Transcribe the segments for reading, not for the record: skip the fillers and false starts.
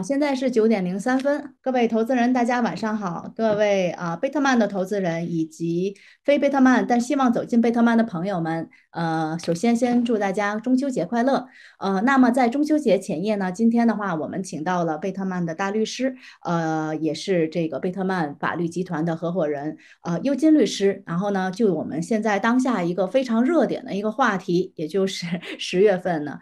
现在是9点03分，各位投资人，大家晚上好。各位贝特曼的投资人以及非贝特曼但希望走进贝特曼的朋友们，首先先祝大家中秋节快乐。那么在中秋节前夜呢，今天的话，我们请到了贝特曼的大律师，也是这个贝特曼法律集团的合伙人，尤金律师。然后呢，就我们现在当下一个非常热点的一个话题，也就是10月份呢。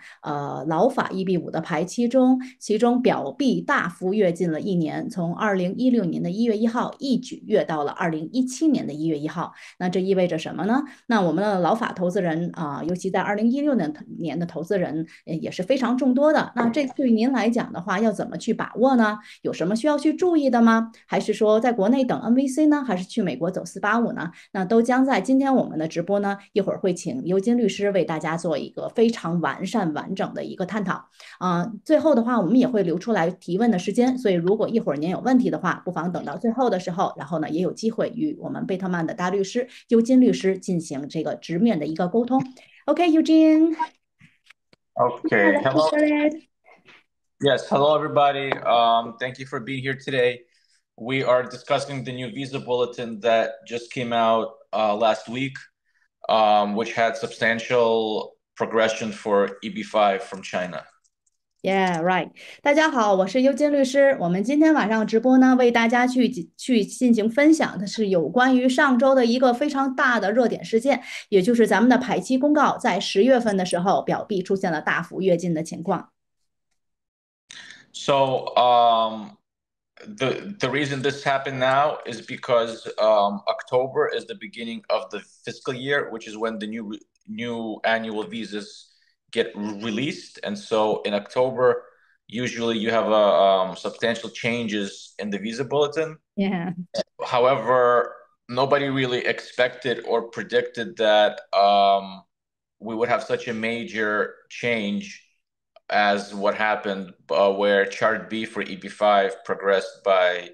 劳法1比5的排期中，其中表 B 大幅跃进了一年，从2016年的1月1号一举跃到了2017年的1月1号。那这意味着什么呢？那我们的劳法投资人尤其在2016年的投资人也是非常众多的。那这对于您来讲的话，要怎么去把握呢？有什么需要去注意的吗？还是说在国内等 NVC 呢？还是去美国走485呢？那都将在今天我们的直播呢，一会儿会请尤金律师为大家做一个非常完善完整的一个探讨。最后的话，我们也会留出来提问的时间，所以如果一会儿您有问题的话，不妨等到最后的时候，然后呢，也有机会与我们贝特曼的大律师尤金律师进行这个直面的一个沟通。OK，Eugene，Okay, let's get hello. started. Yes, hello everybody. Thank you for being here today. We are discussing the new visa bulletin that just came out last week, which had substantial progression for EB5 from China. Yeah, right. 大家好，我是尤金律师。我们今天晚上直播呢，为大家去进行分享的是有关于上周的一个非常大的热点事件，也就是咱们的排期公告在10月份的时候，表币出现了大幅跃进的情况。So the reason this happened now is because October is the beginning of the fiscal year, which is when the new annual visas get released, and so in October, usually you have substantial changes in the visa bulletin. Yeah. However, nobody really expected or predicted that we would have such a major change as what happened, where chart B for EP5 progressed by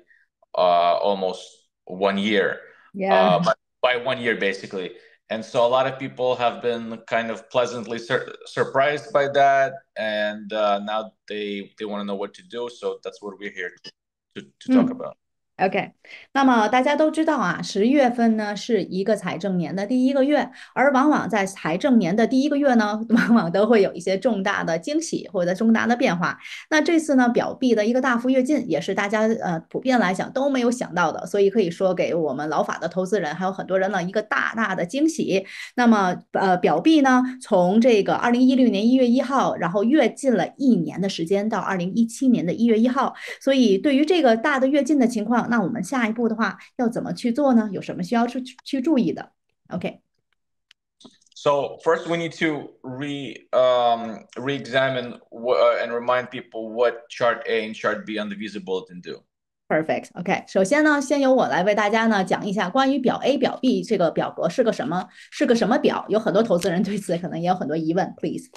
almost 1 year, Yeah. by 1 year basically. And so a lot of people have been kind of pleasantly surprised by that, and now they want to know what to do. So that's what we're here to talk 嗯。about. OK，那么大家都知道啊，10月份呢是一个财政年的第一个月，而往往在财政年的第一个月呢，往往都会有一些重大的惊喜或者重大的变化。那这次呢，表币的一个大幅跃进，也是大家普遍来讲都没有想到的，所以可以说给我们老法的投资人还有很多人呢一个大大的惊喜。那么表币呢，从这个2016年1月1号，然后跃进了一年的时间到2017年的1月1号。所以对于这个大的跃进的情况，那我们下一步的话要怎么去做呢？有什么需要去注意的？OK。So first, we need to re-examine and remind people what Chart A and Chart B on the Visa Bulletin do. Perfect. OK，首先呢，先由我来为大家呢讲一下关于表 A、表 B 这个表格是个什么表，有很多投资人对此可能也有很多疑问。Please.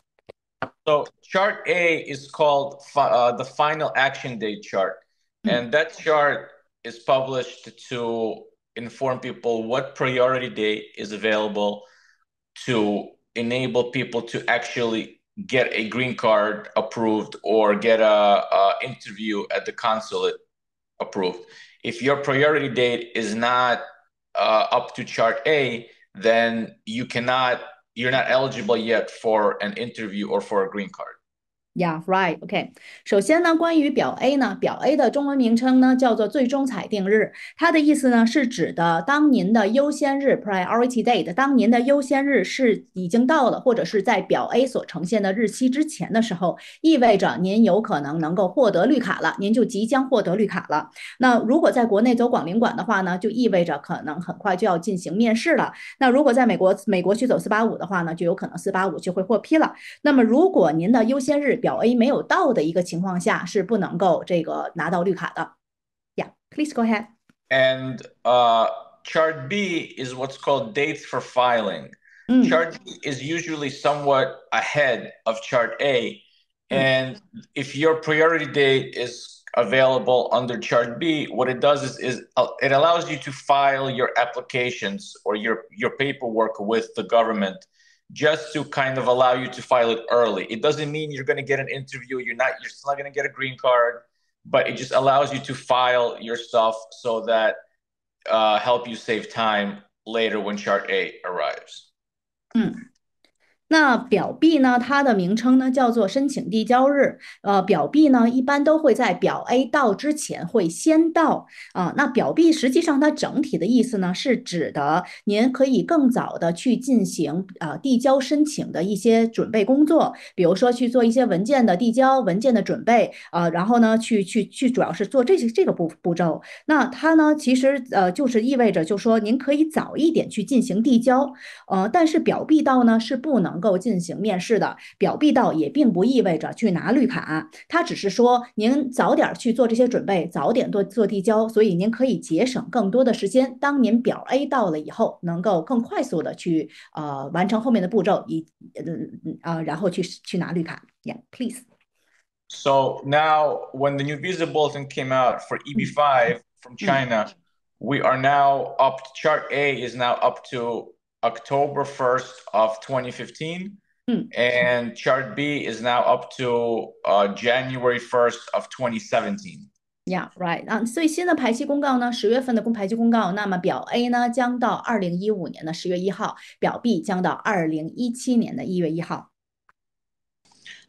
So Chart A is called the Final Action Date chart, and that chart is published to inform people what priority date is available to enable people to actually get a green card approved or get a interview at the consulate approved. If your priority date is not up to chart A, then you're not eligible yet for an interview or for a green card. Yeah, right. OK，首先呢，关于表 A 呢，表 A 的中文名称呢叫做最终裁定日，它的意思呢是指的当您的优先日 （priority date），当您的优先日是已经到了，或者是在表 A 所呈现的日期之前的时候，意味着您有可能能够获得绿卡了，您就即将获得绿卡了。那如果在国内走广领馆的话呢，就意味着可能很快就要进行面试了。那如果在美国去走485的话呢，就有可能485就会获批了。那么如果您的优先日表 A 没有到的一个情况下，是不能够这个拿到绿卡的。Yeah, please go ahead. And chart B is what's called dates for filing. Chart B is usually somewhat ahead of chart A. And if your priority date is available under chart B, what it does is it allows you to file your applications or your paperwork with the government just to kind of allow you to file it early. It doesn't mean you're going to get an interview. You're still not going to get a green card. but it just allows you to file your stuff so that help you save time later when Chart A arrives. 嗯。那表 B 呢，它的名称呢叫做申请递交日。表 B 呢一般都会在表 A 到之前会先到那表 B 实际上它整体的意思呢是指的您可以更早的去进行递交申请的一些准备工作，比如说去做一些文件的递交、文件的准备然后呢去主要是做这个步骤。那它呢其实就是意味着就说您可以早一点去进行递交。但是表 B 到呢是不能够进行面试的，表 B 到也并不意味着去拿绿卡，它只是说您早点去做这些准备，早点做递交，所以您可以节省更多的时间。当您表 A 到了以后，能够更快速的去完成后面的步骤，然后去拿绿卡。Yeah, please. So now, when the new visa bulletin came out for EB5 from China, we are now up. Chart A is now up to October 1st of 2015, and Chart B is now up to January 1st of 2017. Yeah, right. 最新的排期公告呢，10月份的排期公告，那么表 A 呢将到2015年的10月1号，表 B 将到2017年的1月1号。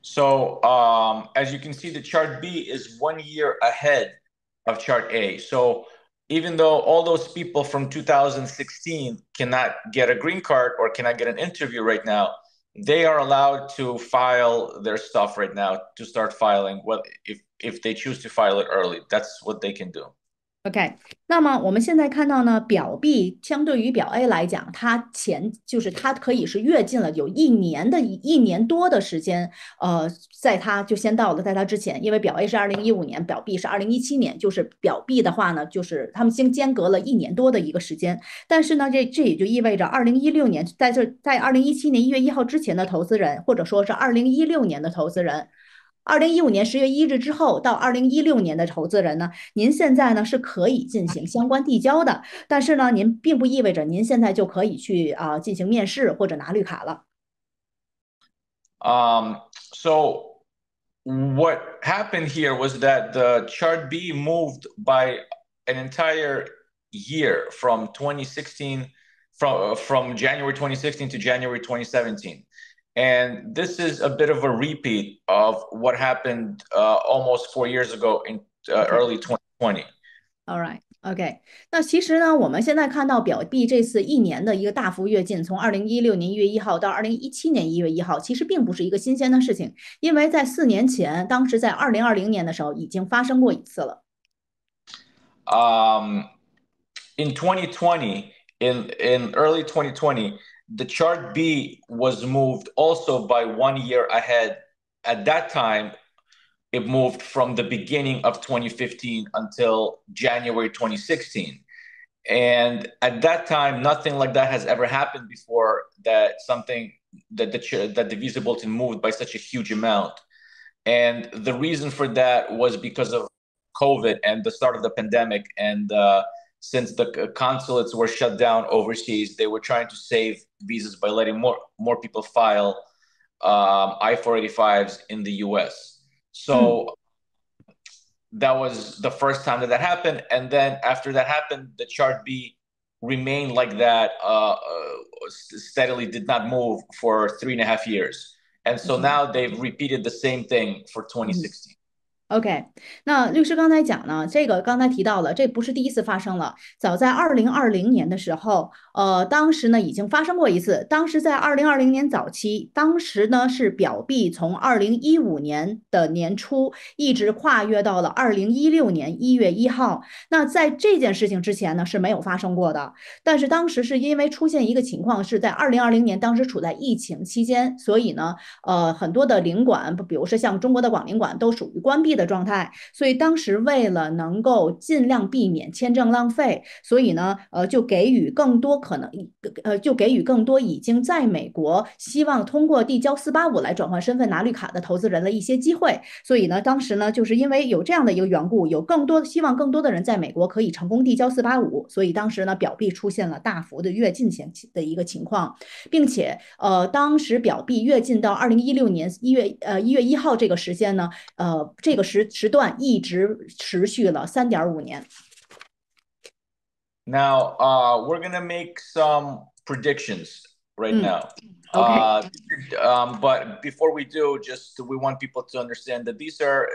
So, as you can see, the Chart B is 1 year ahead of Chart A. So, even though all those people from 2016 cannot get a green card or cannot get an interview right now, they are allowed to file their stuff right now, to start filing. Well, if they choose to file it early, that's what they can do. OK，那么我们现在看到呢，表 B 相对于表 A 来讲，就是它可以是跃进了有一年多的时间，在它就先到了，在它之前，因为表 A 是2015年，表 B 是2017年，就是表 B 的话呢，就是他们间隔了一年多的一个时间。但是呢，这也就意味着2016年在2017年1月1号之前的投资人，或者说是2016年的投资人。2015年10月1日之后到2016年的投资人呢，您现在呢是可以进行相关递交的，但是呢，您并不意味着您现在就可以去进行面试或者拿绿卡了。So what happened here was that the Chart B moved by an entire year from 2016, from January 2016 to January 2017. And this is a bit of a repeat of what happened almost 4 years ago in early 2020. All right, OK。那其实呢，我们现在看到表 B 这次一年的一个大幅跃进，从2016年1月1号到2017年1月1号，其实并不是一个新鲜的事情，因为在4年前，当时在2020年的时候已经发生过一次了。In 2020, in early 2020, the Chart B was moved also by 1 year ahead. At that time, it moved from the beginning of 2015 until January 2016. And at that time, nothing like that has ever happened before, that the visa bulletin moved by such a huge amount. And the reason for that was because of COVID and the start of the pandemic. And since the consulates were shut down overseas, they were trying to save visas by letting more people file I-485s in the US. So that was the first time that happened. And then after that happened, the Chart B remained like that, steadily did not move for 3.5 years. And so now they've repeated the same thing for 2016. OK，那律师刚才讲呢，这个刚才提到了，这不是第一次发生了。早在2020年的时候，当时呢已经发生过一次。当时在2020年早期，当时呢是表 B 从2015年的年初一直跨越到了2016年1月1号。那在这件事情之前呢是没有发生过的。但是当时是因为出现一个情况，是在2020年，当时处在疫情期间，所以呢，很多的领馆，比如说像中国的广领馆，都属于关闭的状态，所以当时为了能够尽量避免签证浪费，所以呢，就给予更多已经在美国希望通过递交485来转换身份拿绿卡的投资人的一些机会。所以呢，当时呢，就是因为有这样的一个缘故，希望更多的人在美国可以成功递交485，所以当时呢，表 B 出现了大幅的跃进的一个情况，并且当时表 B 跃进到2016年1月1号这个时间呢，这个时时段一直持续了3.5年。Now, we're gonna make some predictions right now. Okay. But before we do, we want people to understand that these are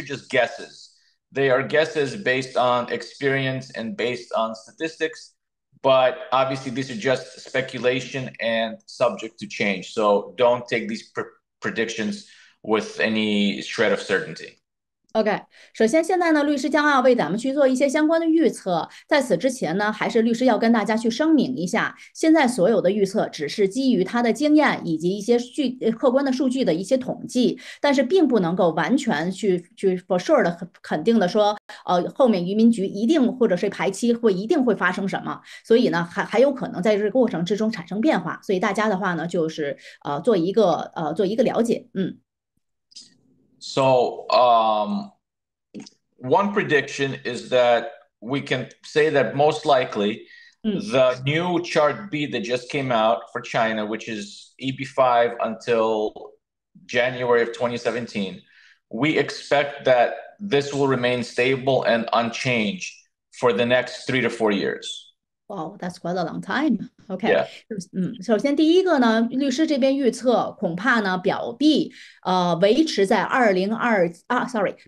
just guesses. They are guesses based on experience and based on statistics, but obviously these are just speculation and subject to change. So don't take these predictions with any shred of certainty. OK，首先现在呢，律师将要为咱们去做一些相关的预测。在此之前呢，还是律师要跟大家去声明一下，现在所有的预测只是基于他的经验以及一些客观的数据的一些统计，但是并不能够完全去 for sure 的肯定的说，后面移民局一定或者是排期一定会发生什么，所以呢，还有可能在这个过程之中产生变化。所以大家的话呢，就是做一个了解，So, one prediction is that we can say that most likely the new chart B that just came out for China, which is EB5 until January of 2017, we expect that this will remain stable and unchanged for the next 3 to 4 years. Wow, that's quite a long time. OK， Yeah. 首先第一个呢，律师这边预测恐怕呢表 B 维持在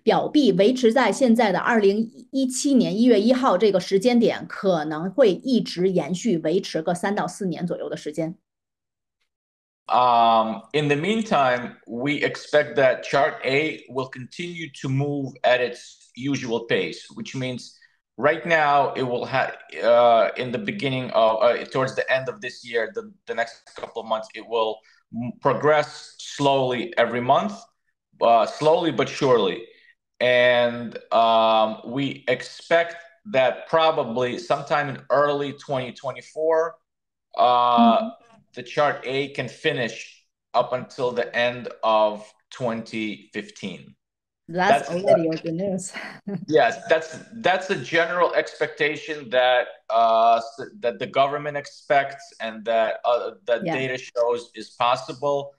表 B 维持在现在的2017年1月1号这个时间点，可能会一直延续维持个3到4年左右的时间。In the meantime, we expect that chart A will continue to move at its usual pace, which means right now it will have in the beginning of towards the end of this year, the next couple of months, it will progress slowly every month, slowly but surely. And we expect that probably sometime in early 2024, the chart A can finish up until the end of 2015. That's already good news. Yes, that's a general expectation that that the government expects and that data shows is possible.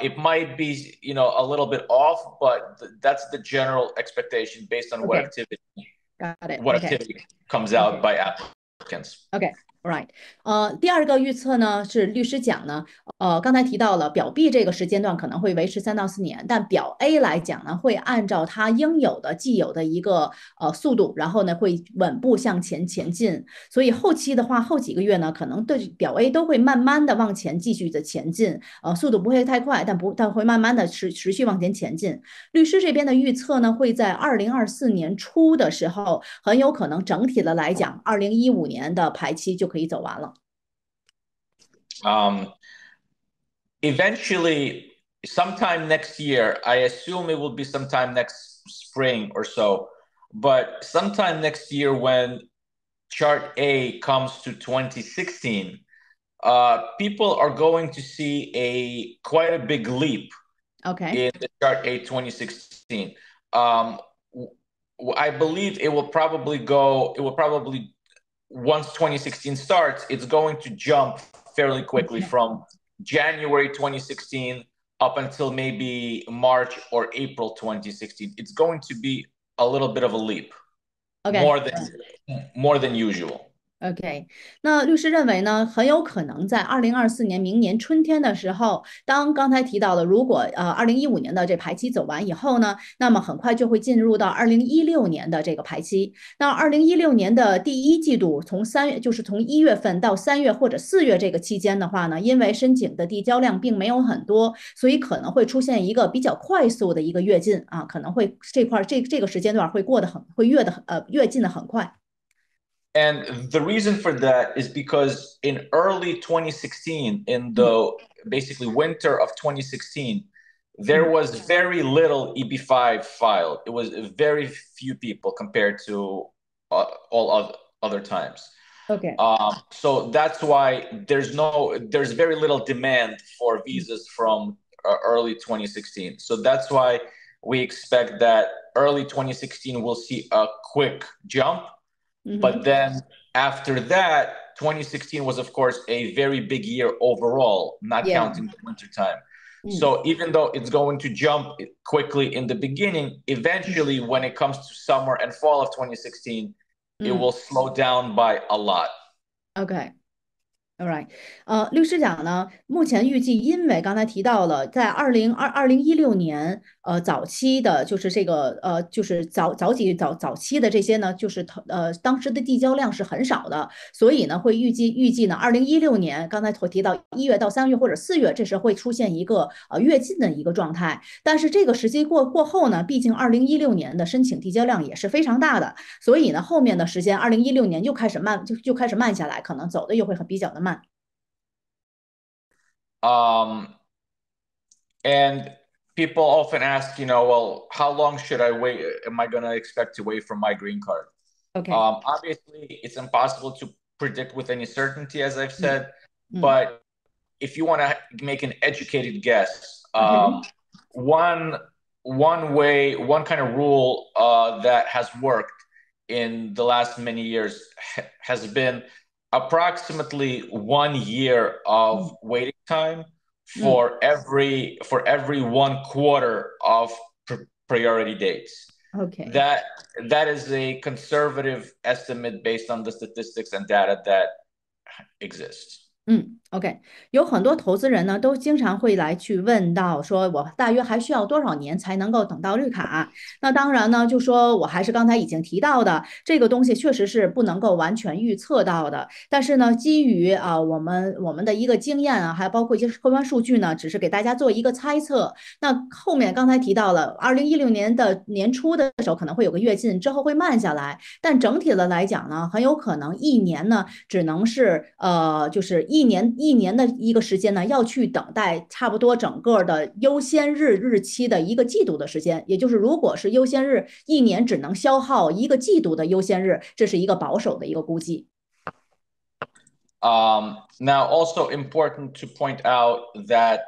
It might be, a little bit off, but that's the general expectation based on what activity comes out by applicants. OK，right，第二个预测呢是律师讲呢，刚才提到了表 B 这个时间段可能会维持3到4年，但表 A 来讲呢，会按照它应有的既有的一个速度，然后呢会稳步向前进。所以后期的话，后几个月呢，可能对表 A 都会慢慢的往前继续的前进，速度不会太快，但会慢慢的持续往前进。律师这边的预测呢，会在2024年初的时候，很有可能整体的来讲，2015年的排期就可以走完了。Eventually, sometime next year, I assume it will be sometime next spring or so, but sometime next year when chart A comes to 2016, people are going to see quite a big leap in the chart A 2016. I believe it will probably once 2016 starts, it's going to jump fairly quickly from January 2016 up until maybe March or April 2016. It's going to be a little bit of a leap, more than usual. OK， 那律师认为呢，很有可能在2024年明年春天的时候，当刚才提到的，如果2015年的这排期走完以后呢，那么很快就会进入到2016年的这个排期。那2016年的第一季度，从1月份到3月或者4月这个期间的话呢，因为申请的递交量并没有很多，所以可能会出现一个比较快速的一个跃进啊，可能会这个时间段会跃进的很快。And the reason for that is because in early 2016, in the basically winter of 2016, there was very little EB5 filed. It was very few people compared to all other times. So that's why there's very little demand for visas from early 2016. So that's why we expect that early 2016 we'll see a quick jump. But then after that, 2016 was, of course, a very big year overall, not counting the winter time. So even though it's going to jump quickly in the beginning, eventually when it comes to summer and fall of 2016, it will slow down by a lot. Okay. All right，律师讲呢，目前预计，因为刚才提到了，在2016年，早期的，就是这个，就是早期的这些呢，就是当时的递交量是很少的，所以呢，会预计呢，2016年，刚才所提到1月到3月或者4月，这时会出现一个跃进的一个状态。但是这个时期过后呢，毕竟2016年的申请递交量也是非常大的，所以呢，后面的时间2016年又开始开始慢下来，可能走的又会比较的慢。And people often ask, well, how long should I wait? Am I going to expect to wait for my green card? OK，Obviously, it's impossible to predict with any certainty, as I've said. But if you want to make an educated guess, one kind of rule that has worked in the last many years has been approximately 1 year of waiting time for every 1/4 of priority dates. OK， That is a conservative estimate based on the statistics and data that exists. OK，有很多投资人呢，都经常会来去问到，说我大约还需要多少年才能够等到绿卡？那当然呢，就说我还是刚才已经提到的，这个东西确实是不能够完全预测到的。但是呢，基于我们的一个经验啊，还包括一些客观数据呢，只是给大家做一个猜测。那后面刚才提到了2016年的年初的时候可能会有个跃进，之后会慢下来，但整体的来讲呢，很有可能一年呢只能是就是一年的一个时间呢，要去等待差不多整个的优先日期的一个季度的时间，也就是如果是优先日一年只能消耗一个季度的优先日，这是一个保守的一个估计。Now, also important to point out that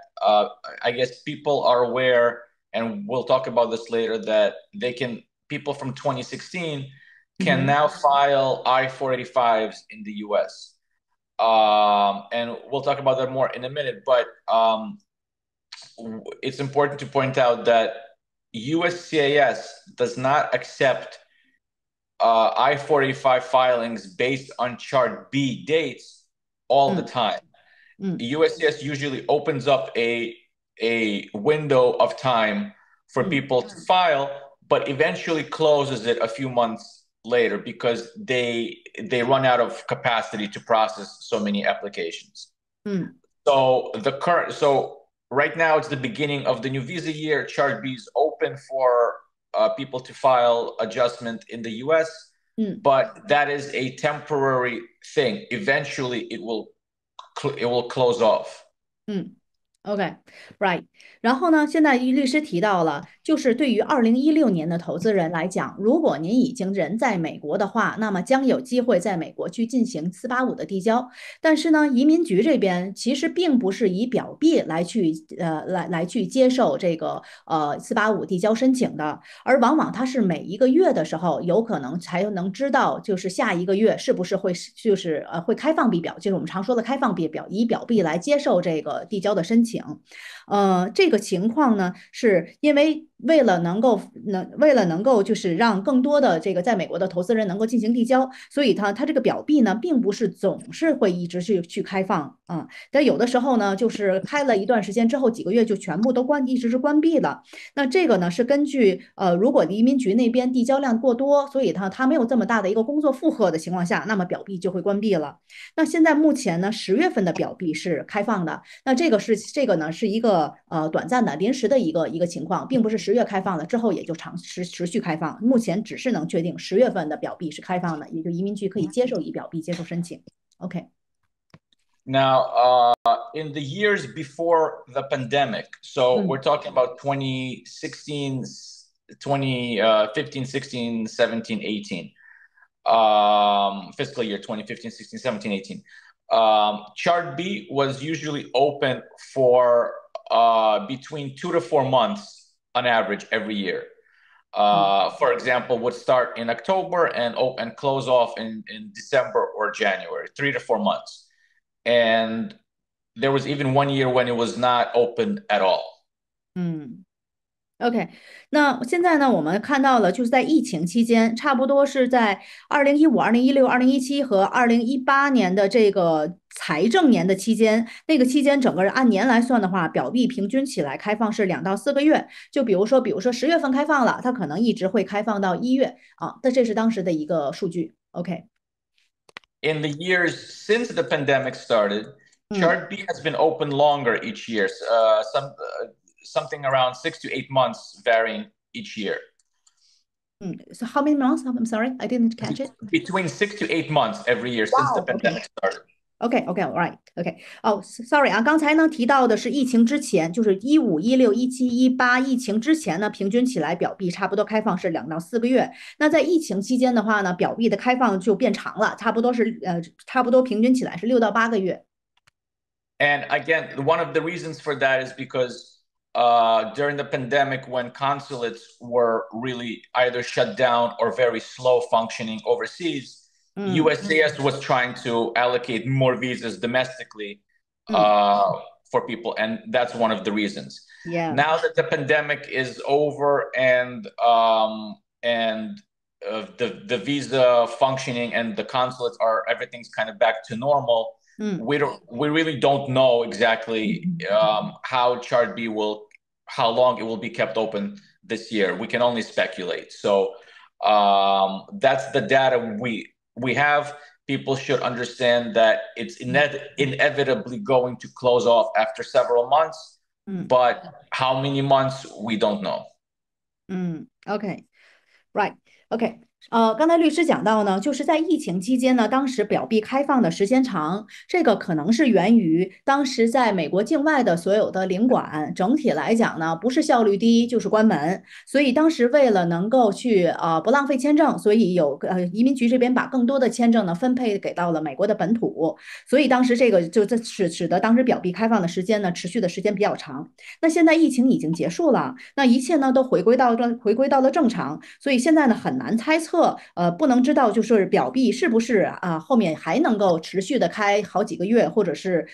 I guess people are aware, and we'll talk about this later, that people from 2016 can now file I-485s in the US. And we'll talk about that more in a minute, but it's important to point out that USCIS does not accept I-485 filings based on Chart B dates all the time. USCIS usually opens up a window of time for people to file, but eventually closes it a few months later because they run out of capacity to process so many applications. So right now it's the beginning of the new visa year. Chart B is open for people to file adjustment in the US, but that is a temporary thing. Eventually it will close off. OK，right。然后呢，现在律师提到了，就是对于2016年的投资人来讲，如果您已经人在美国的话，那么将有机会在美国去进行485的递交。但是呢，移民局这边其实并不是以表 B 来去接受这个485递交申请的，而往往它是每一个月的时候，有可能才能知道，就是下一个月是不是会会开放 B 表，就是我们常说的开放 B 表，以表 B 来接受这个递交的申请。这个情况呢，是因为为了能够就是让更多的这个在美国的投资人能够进行递交，所以它这个表 B 呢，并不是总是会一直去开放啊，但有的时候呢，就是开了一段时间之后，几个月就全部都一直是关闭了。那这个呢，是根据如果移民局那边递交量过多，所以它没有这么大的一个工作负荷的情况下，那么表 B 就会关闭了。那现在目前呢，10月份的表 B 是开放的，那这个呢是一个短暂的临时的一个情况，并不是10月开放了之后也就持续开放。目前只是能确定10月份的表 B 是开放的，也就移民局可以接受以表 B 接受申请。OK。Now, in the years before the pandemic, so we're talking about 2016, 2015, 16, 17, 18, fiscal year 2015, 16, 17, 18. Chart B was usually open for between 2 to 4 months on average every year. For example, would start in October and close off in December or January, 3 to 4 months. And there was even 1 year when it was not open at all. 嗯。OK，那现在呢，我们看到了，就是在疫情期间，差不多是在2015、2016、2017和2018年的这个财政年的期间，那个期间整个按年来算的话，表币平均起来开放是2到4个月。就比如说10月份开放了，它可能一直会开放到1月啊，这是当时的一个数据。OK，In the years since the pandemic started, 嗯 Chart B has been open longer each year, something around 6 to 8 months, varying each year. So how many months? I'm sorry, I didn't catch it. Between 6 to 8 months every year since the Wow. OK。pandemic started. OK，all right，OK，哦，sorry 啊，刚才呢提到的是疫情之前，就是15、16、17、18疫情之前呢，平均起来表币差不多开放是2到4个月。那在疫情期间的话呢，表币的开放就变长了，差不多平均起来是6到8个月。And again, one of the reasons for that is because during the pandemic, when consulates were really either shut down or very slow functioning overseas, USCIS was trying to allocate more visas domestically for people, and that's one of the reasons. Yeah. Now that the pandemic is over and the visa functioning and the consulates are everything's kind of back to normal. We really don't know exactly how Chart B how long it will be kept open this year. We can only speculate. So that's the data we have. People should understand that it's inevitably going to close off after several months, but how many months we don't know. OK, right, OK。刚才律师讲到呢，就是在疫情期间呢，当时表币开放的时间长，这个可能是源于当时在美国境外的所有的领馆，整体来讲呢，不是效率低就是关门，所以当时为了能够去不浪费签证，所以移民局这边把更多的签证呢分配给到了美国的本土，所以当时这个使得当时表币开放的时间呢持续的时间比较长。那现在疫情已经结束了，那一切呢都回归到了正常，所以现在呢很难猜测。不能知道就是表币是不是后面还能够持续的开好几个月，或者是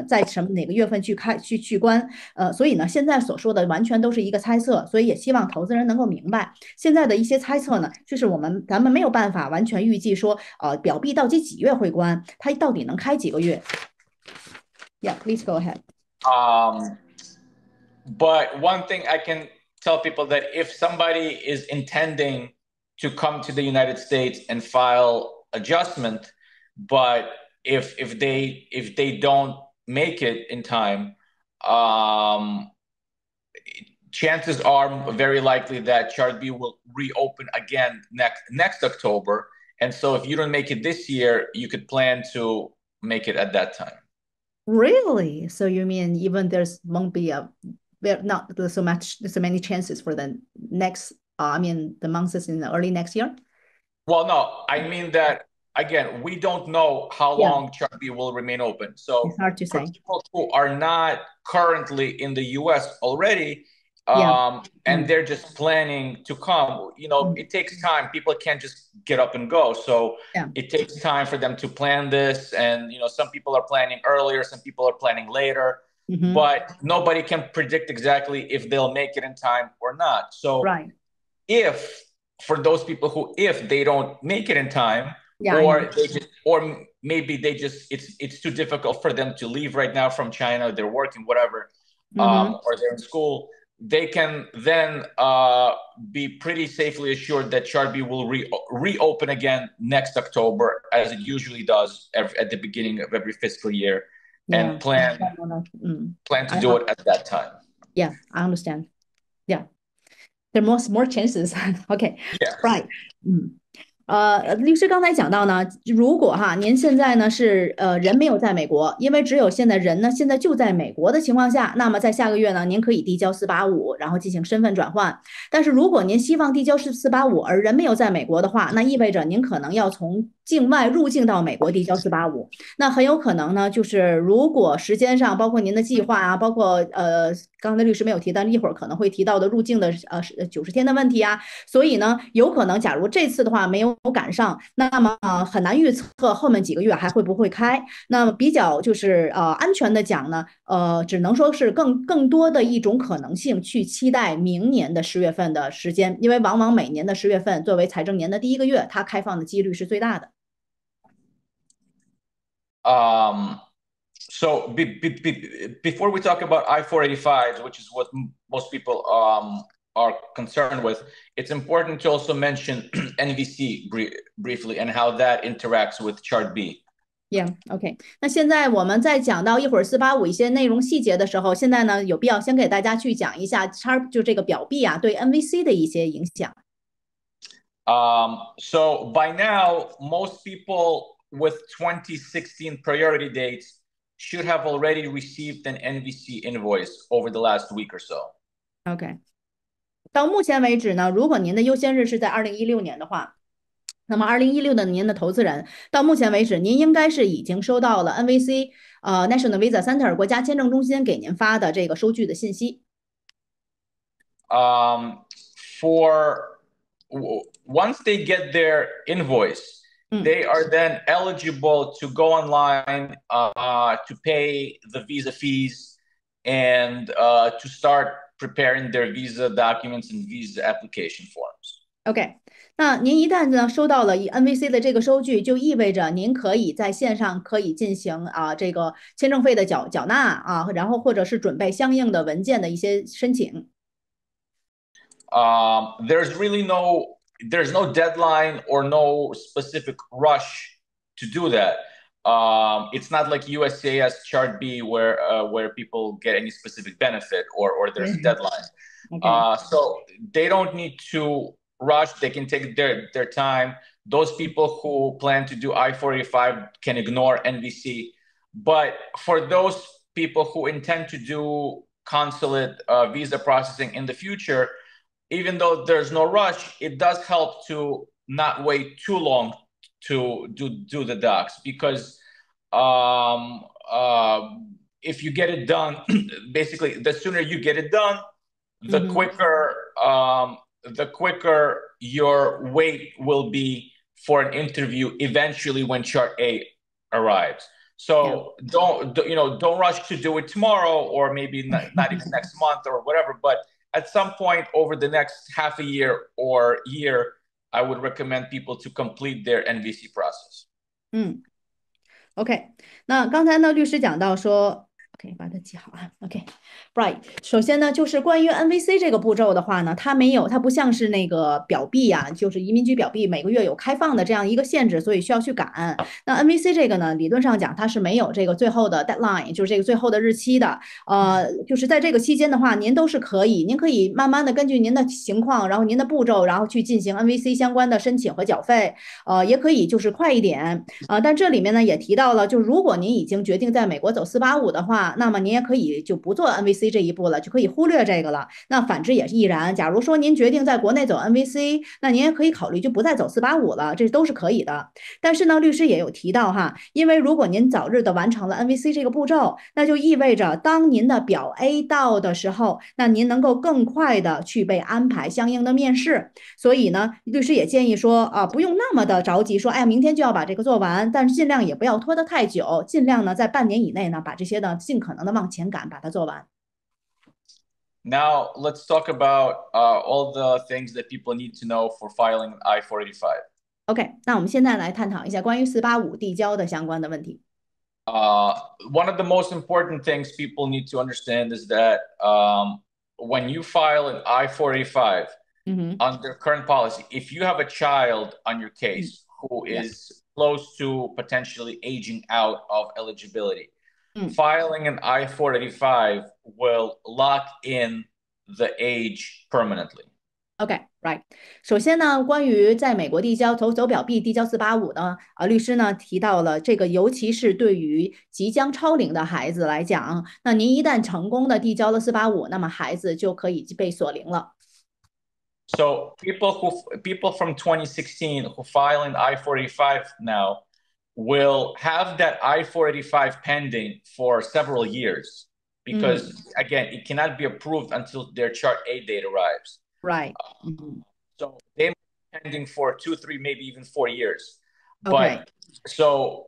在哪个月份去关，所以呢现在所说的完全都是一个猜测，所以也希望投资人能够明白，现在的一些猜测呢，就是咱们没有办法完全预计说表币到底几月会关，它到底能开几个月。Yeah, please go ahead. But one thing I can tell people that if somebody is intending to come to the United States and file adjustment, but if they don't make it in time, chances are very likely that Chart B will reopen again next October. And so if you don't make it this year, you could plan to make it at that time. Really? So you mean even won't be not so many chances for the next the months in the early next year? Well, no, I mean that again, we don't know how long Chart B will remain open. So it's hard to say. People who are not currently in the US already, and they're just planning to come, it takes time. People can't just get up and go. So it takes time for them to plan this. And, some people are planning earlier, some people are planning later. But nobody can predict exactly if they'll make it in time or not. So for those people if they don't make it in time, or maybe it's too difficult for them to leave right now from China, they're working, whatever, or they're in school, they can then be pretty safely assured that Chart B will reopen again next October, as it usually does at the beginning of every fiscal year. And plan to do it at that time. Yeah, I understand. Yeah, there are more chances. Okay, right. 律师刚才讲到呢，如果您现在呢是人没有在美国，因为只有现在人呢现在就在美国的情况下，那么在下个月呢您可以递交485，然后进行身份转换。但是如果您希望递交485，而人没有在美国的话，那意味着您可能要从境外入境到美国递交485。那很有可能呢，就是如果时间上包括您的计划包括刚才律师没有提到，一会儿可能会提到的入境的90天的问题啊。所以呢，有可能假如这次的话没有赶上，那么很难预测后面几个月还会不会开。那么比较就是安全的讲呢，只能说是更多的一种可能性去期待明年的10月份的时间，因为往往每年的10月份作为财政年的第一个月，它开放的几率是最大的。So before we talk about I-485s, which is what most people are concerned with, it's important to also mention NVC briefly and how that interacts with Chart B. Yeah, OK。那现在我们在讲到一会儿485一些内容细节的时候，现在呢有必要先给大家去讲一下就这个表 B 啊对 NVC 的一些影响。So by now, most people with 2016 priority dates should have already received an NVC invoice over the last week or so. OK。到目前为止呢，如果您的优先日是在2016年的话，那么2016年的投资人到目前为止，您应该是已经收到了 NVC National Visa Center 国家签证中心给您发的这个收据的信息。For once they get their invoice, they are then eligible to go online to pay the visa fees and to start preparing their visa documents and visa application forms. OK，那您一旦呢收到了NVC 的这个收据，就意味着您可以在线上可以进行这个签证费的缴纳啊，然后或者是准备相应的文件的一些申请。There's no deadline or no specific rush to do that. It's not like USA has Chart B where people get any specific benefit or there's a deadline. Okay. So they don't need to rush. They can take their time. Those people who plan to do I-485 can ignore NVC. But for those people who intend to do consulate visa processing in the future, even though there's no rush, it does help to not wait too long to do the docs, because if you get it done, basically, the sooner you get it done, the quicker your wait will be for an interview eventually when Chart A arrives. So don't rush to do it tomorrow, or maybe not even next month or whatever, but at some point over the next half a year or year, I would recommend people to complete their NVC process. OK， 那刚才呢，律师讲到说 ，OK， 把它记好啊。OK，Right， 首先呢，就是关于 NVC 这个步骤的话呢，它不像是那个表 B 呀，就是移民局表 B 每个月有开放的这样一个限制，所以需要去赶。那 NVC 这个呢，理论上讲它是没有这个最后的 deadline， 就是这个最后的日期的。就是在这个期间的话，您可以慢慢的根据您的情况，然后您的步骤，然后去进行 NVC 相关的申请和缴费。也可以就是快一点但这里面呢也提到了，就如果您已经决定在美国走485的话，那么您也可以就不做 NVC 这一步了，就可以忽略这个了。那反之也是亦然。假如说您决定在国内走 NVC，那您也可以考虑就不再走485了，这都是可以的。但是呢，律师也有提到哈，因为如果您早日的完成了 NVC 这个步骤，那就意味着当您的表 A 到的时候，那您能够更快的去被安排相应的面试。所以呢，律师也建议说不用那么的着急，说哎呀明天就要把这个做完，但是尽量也不要拖得太久，尽量呢在半年以内呢把这些呢尽可能的往前赶，把它做完。Now let's talk about all the things that people need to know for filing an I-485. OK， 那我们现在来探讨一下关于485递交的相关的问题。One of the most important things people need to understand is that when you file an I-485 under current policy, if you have a child on your case who is close to potentially aging out of eligibility, filing an I-485 will lock in the age permanently. OK，right。首先呢，关于在美国递交走表 B 递交485呢，律师呢提到了这个，尤其是对于即将超龄的孩子来讲，那您一旦成功的递交了485，那么孩子就可以被锁龄了。So people from 2016 who file an I-485 now will have that I-485 pending for several years. because again, it cannot be approved until their Chart A date arrives. Right. So they may be pending for 2, 3, maybe even 4 years. Okay. But so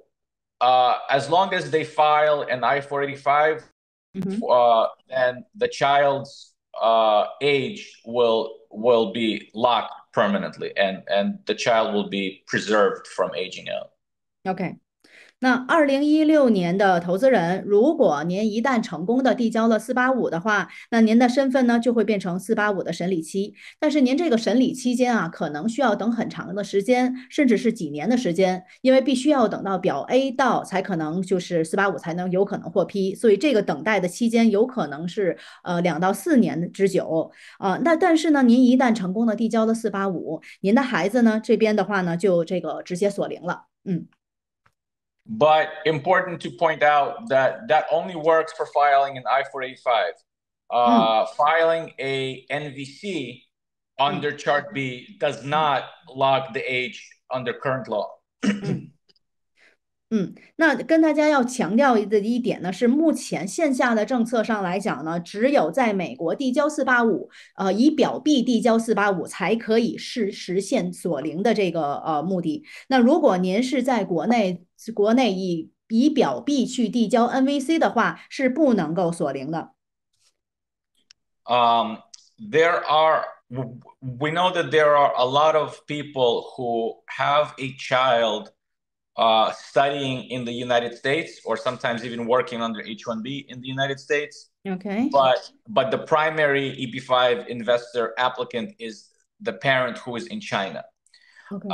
as long as they file an I-485, then the child's age will be locked permanently, and the child will be preserved from aging out. OK。那2016年的投资人，如果您一旦成功的递交了485的话，那您的身份呢就会变成485的审理期。但是您这个审理期间啊，可能需要等很长的时间，甚至是几年的时间，因为必须要等到表 A 到，才可能就是485才能有可能获批。所以这个等待的期间有可能是2到4年之久啊。那但是呢，您一旦成功的递交了485，您的孩子呢这边的话呢就这个直接锁零了。But important to point out that that only works for filing an I-485. Filing a NVC under Chart B does not lock the age under current law. 那跟大家要强调的一点呢，是目前线下的政策上来讲呢，只有在美国递交485，以表 B 递交485才可以实现锁零的这个目的。那如果您是在国内以表 B 去递交 NVC 的话，是不能够锁零的。We know that there are a lot of people who have a child studying in the United States, or sometimes even working under H-1B in the United States. Okay. But the primary EB-5 investor applicant is the parent who is in China. Okay.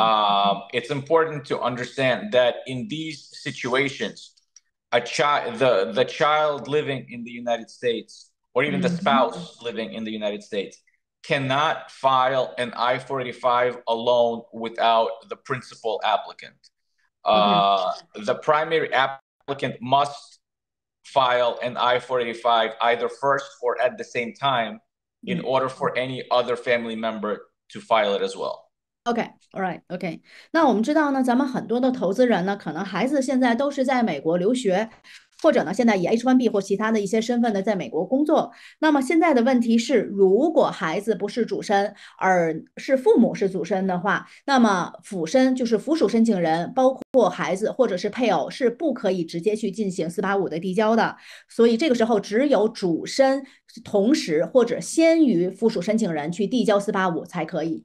It's important to understand that in these situations, the child living in the United States, or even the spouse living in the United States, cannot file an I-485 alone without the principal applicant. The primary applicant must file an I-485 either first or at the same time in order for any other family member to file it as well. All right. 那我们知道呢，咱们很多的投资人呢，可能孩子现在都是在美国留学，或者呢，现在以 H-1B 或其他的一些身份呢，在美国工作。那么现在的问题是，如果孩子不是主申，而是父母是主申的话，那么辅申就是附属申请人，包括孩子或者是配偶，是不可以直接去进行485的递交的。所以这个时候，只有主申同时或者先于附属申请人去递交485才可以。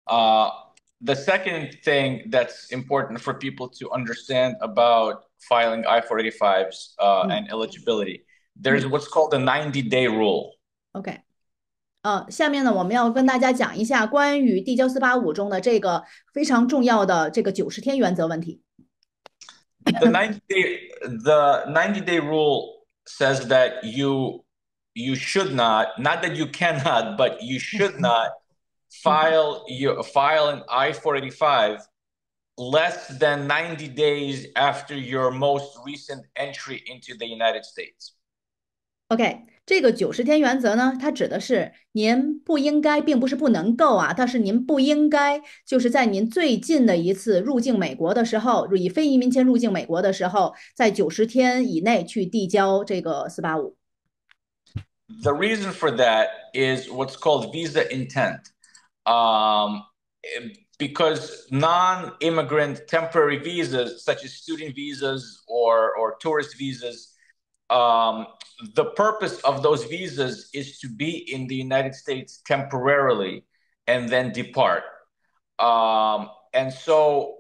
The second thing that's important for people to understand about filing I-485s and eligibility, there's what's called the 90-day rule. OK. 下面呢，我们要跟大家讲一下关于递交485中的这个非常重要的这个90天原则问题。The 90-day rule says that you should not that you cannot, but you should not file an I-485 less than 90 days after your most recent entry into the United States. OK， 这个90天原则呢，它指的是您不应该，并不是不能够啊，但是您不应该就是在您最近的一次入境美国的时候，以非移民签入境美国的时候，在90天以内去递交这个485。The reason for that is what's called visa intent. Because non-immigrant temporary visas, such as student visas or tourist visas, the purpose of those visas is to be in the United States temporarily and then depart. And so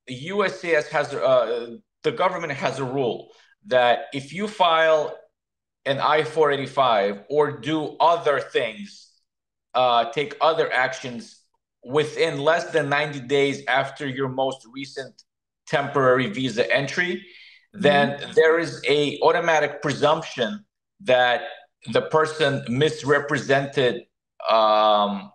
the USCIS has, the government has a rule that if you file an I-485 or do other things, take other actions within less than 90 days after your most recent temporary visa entry, then there is a automatic presumption that the person misrepresented the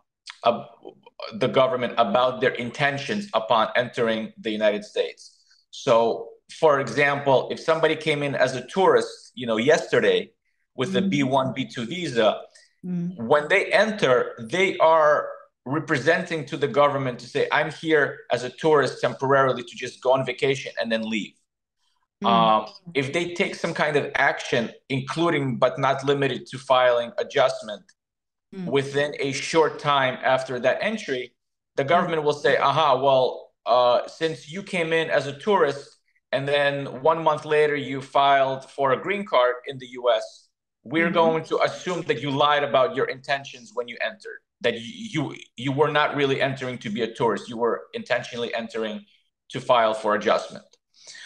government about their intentions upon entering the United States. So, for example, if somebody came in as a tourist, yesterday with a B1, B2 visa, when they enter, they are representing to the government to say, I'm here as a tourist temporarily to just go on vacation and then leave. If they take some kind of action, including but not limited to filing adjustment within a short time after that entry, the government will say, well, since you came in as a tourist and then 1 month later you filed for a green card in the US, we're going to assume that you lied about your intentions when you entered, that you were not really entering to be a tourist. You were intentionally entering to file for adjustment.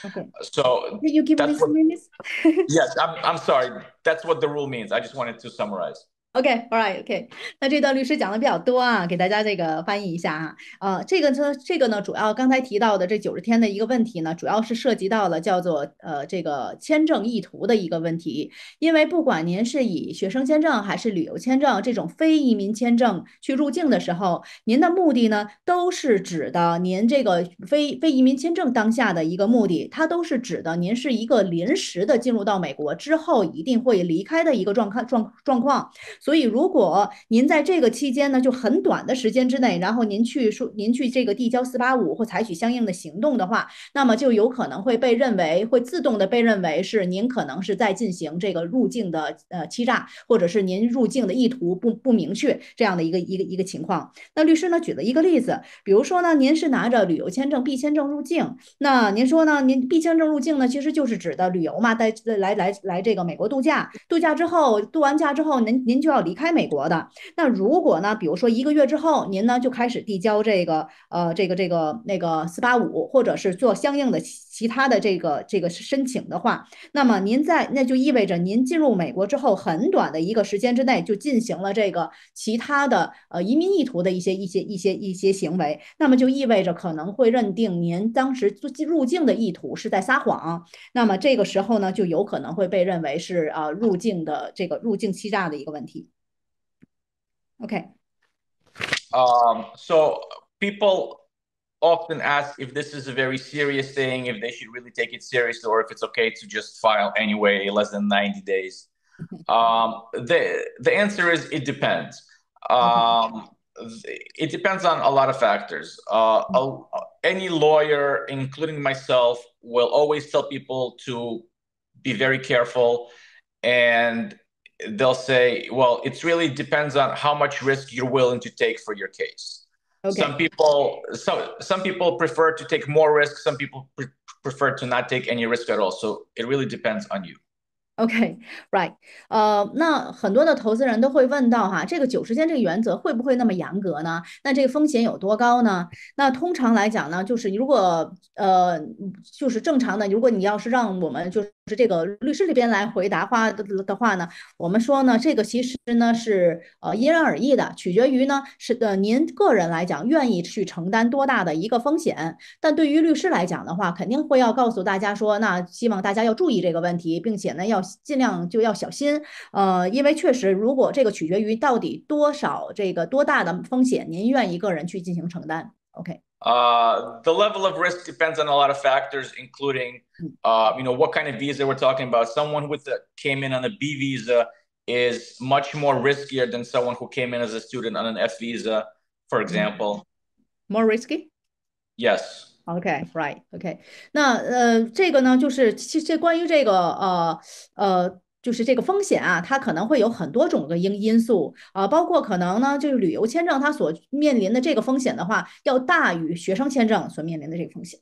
Okay. So Can you give me some minutes? Yes, I'm sorry. That's what the rule means. I just wanted to summarize. OK，all right，OK，那这段律师讲的比较多啊，给大家这个翻译一下啊。这个呢，主要刚才提到的这90天的一个问题呢，主要是涉及到了叫做这个签证意图的一个问题。因为不管您是以学生签证还是旅游签证这种非移民签证去入境的时候，您的目的呢，都是指的您这个非移民签证当下的一个目的，它都是指的您是一个临时的进入到美国之后一定会离开的一个状况。所以，如果您在这个期间呢，就很短的时间之内，然后您去这个递交485或采取相应的行动的话，那么就有可能会自动的被认为是您可能是在进行这个入境的欺诈，或者是您入境的意图不明确这样的一个情况。那律师呢举了一个例子，比如说呢，您是拿着旅游签证 B 签证入境，那您说呢，您 B 签证入境呢，其实就是指的旅游嘛，来这个美国度假，度完假之后，您就要离开美国的。那如果呢，比如说1个月之后，您呢就开始递交那个485，或者是做相应的其他的这个申请的话，那么那就意味着您进入美国之后，很短的一个时间之内就进行了这个其他的移民意图的一些行为，那么就意味着可能会认定您当时入境的意图是在撒谎，那么这个时候呢，就有可能会被认为是入境欺诈的一个问题。OK。So people often ask if this is a very serious thing, if they should really take it seriously, or if it's okay to just file anyway, less than 90 days. The answer is it depends. It depends on a lot of factors. Any lawyer, including myself, will always tell people to be very careful, and they'll say, well, it really depends on how much risk you're willing to take for your case. Okay. Some people prefer to take more risk. Some people prefer to not take any risk at all. So it really depends on you. OK，right，那很多的投资人都会问到哈，这个90天这个原则会不会那么严格呢？那这个风险有多高呢？那通常来讲呢，就是如果就是正常的，如果你要是让我们就是这个律师这边来回答的话呢，我们说呢，这个其实呢是因人而异的，取决于呢您个人来讲愿意去承担多大的一个风险。但对于律师来讲的话，肯定会要告诉大家说，那希望大家要注意这个问题，并且呢要尽量就要小心。因为确实，如果这个取决于到底多大的风险，您愿意个人去进行承担。OK。The level of risk depends on a lot of factors, including, what kind of visa we're talking about. Someone came in on a B visa is much more riskier than someone who came in as a student on an F visa, for example. More risky? Yes. OK，right，OK，那这个呢，就是其实关于这个就是这个风险啊，它可能会有很多种的因素啊，包括可能呢，就是旅游签证它所面临的这个风险的话，要大于学生签证所面临的这个风险。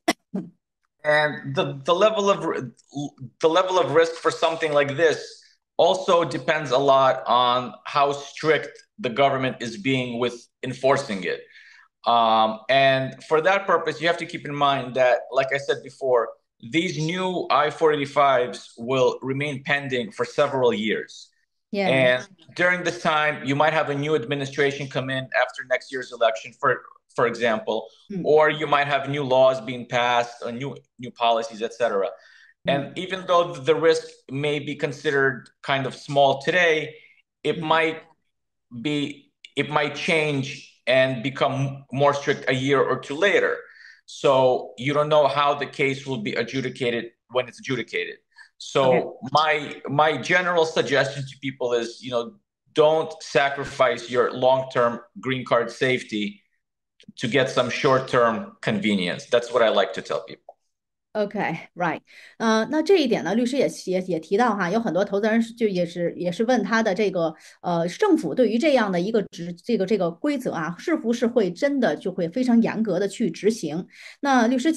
And the level of risk for something like this also depends a lot on how strict the government is being with enforcing it. And for that purpose, you have to keep in mind that, like I said before, these new I-485s will remain pending for several years. Yeah. And during this time, you might have a new administration come in after next year's election, for example, or you might have new laws being passed, or new policies, etc. And even though the risk may be considered kind of small today, it might change and become more strict a year or two later. So you don't know how the case will be adjudicated when it's adjudicated. So my general suggestion to people is, don't sacrifice your long-term green card safety to get some short-term convenience. That's what I like to tell people. OK，right，那这一点呢，律师也提到哈，有很多投资人就也是问他的这个政府对于这样的一个这个规则啊，是不是会真的就会非常严格的去执行？那律师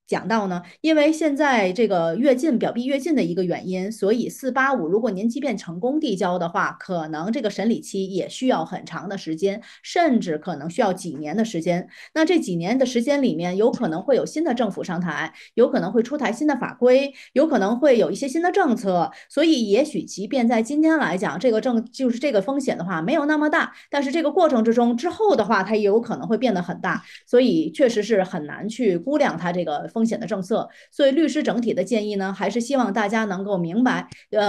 讲到呢，因为现在这个表币跃进的一个原因，所以485如果您即便成功递交的话，可能这个审理期也需要很长的时间，甚至可能需要几年的时间。那这几年的时间里面，有可能会有新的政府上台，有可能会出台新的法规，有可能会有一些新的政策，所以也许即便在今天来讲，就是这个风险的话没有那么大，但是这个过程之后的话，它也有可能会变得很大，所以确实是很难去估量它这个风险的政策。所以律师整体的建议呢，还是希望大家能够明白，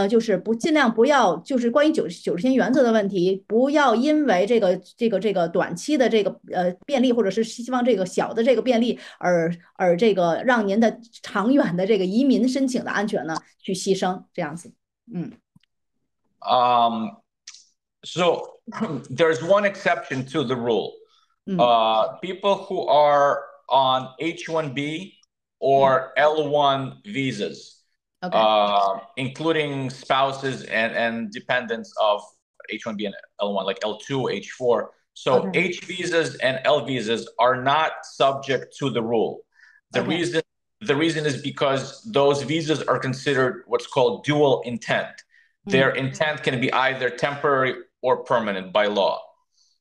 就是尽量不要，就是关于90天原则的问题，不要因为这个短期的这个便利，或者是希望这个小的这个便利而这个让您的长远的这个移民申请的安全呢去牺牲，这样子。嗯 So there's one exception to the rule. 嗯 People who are on H-1B 嗯 or L-1 visas, ，OK including spouses and dependents of H-1B and L-1, like L-2, H-4. So OK H visas and L visas are not subject to the rule. The OK，reason the reason is because those visas are considered what's called dual intent. Their 嗯 intent can be either temporary or permanent by law.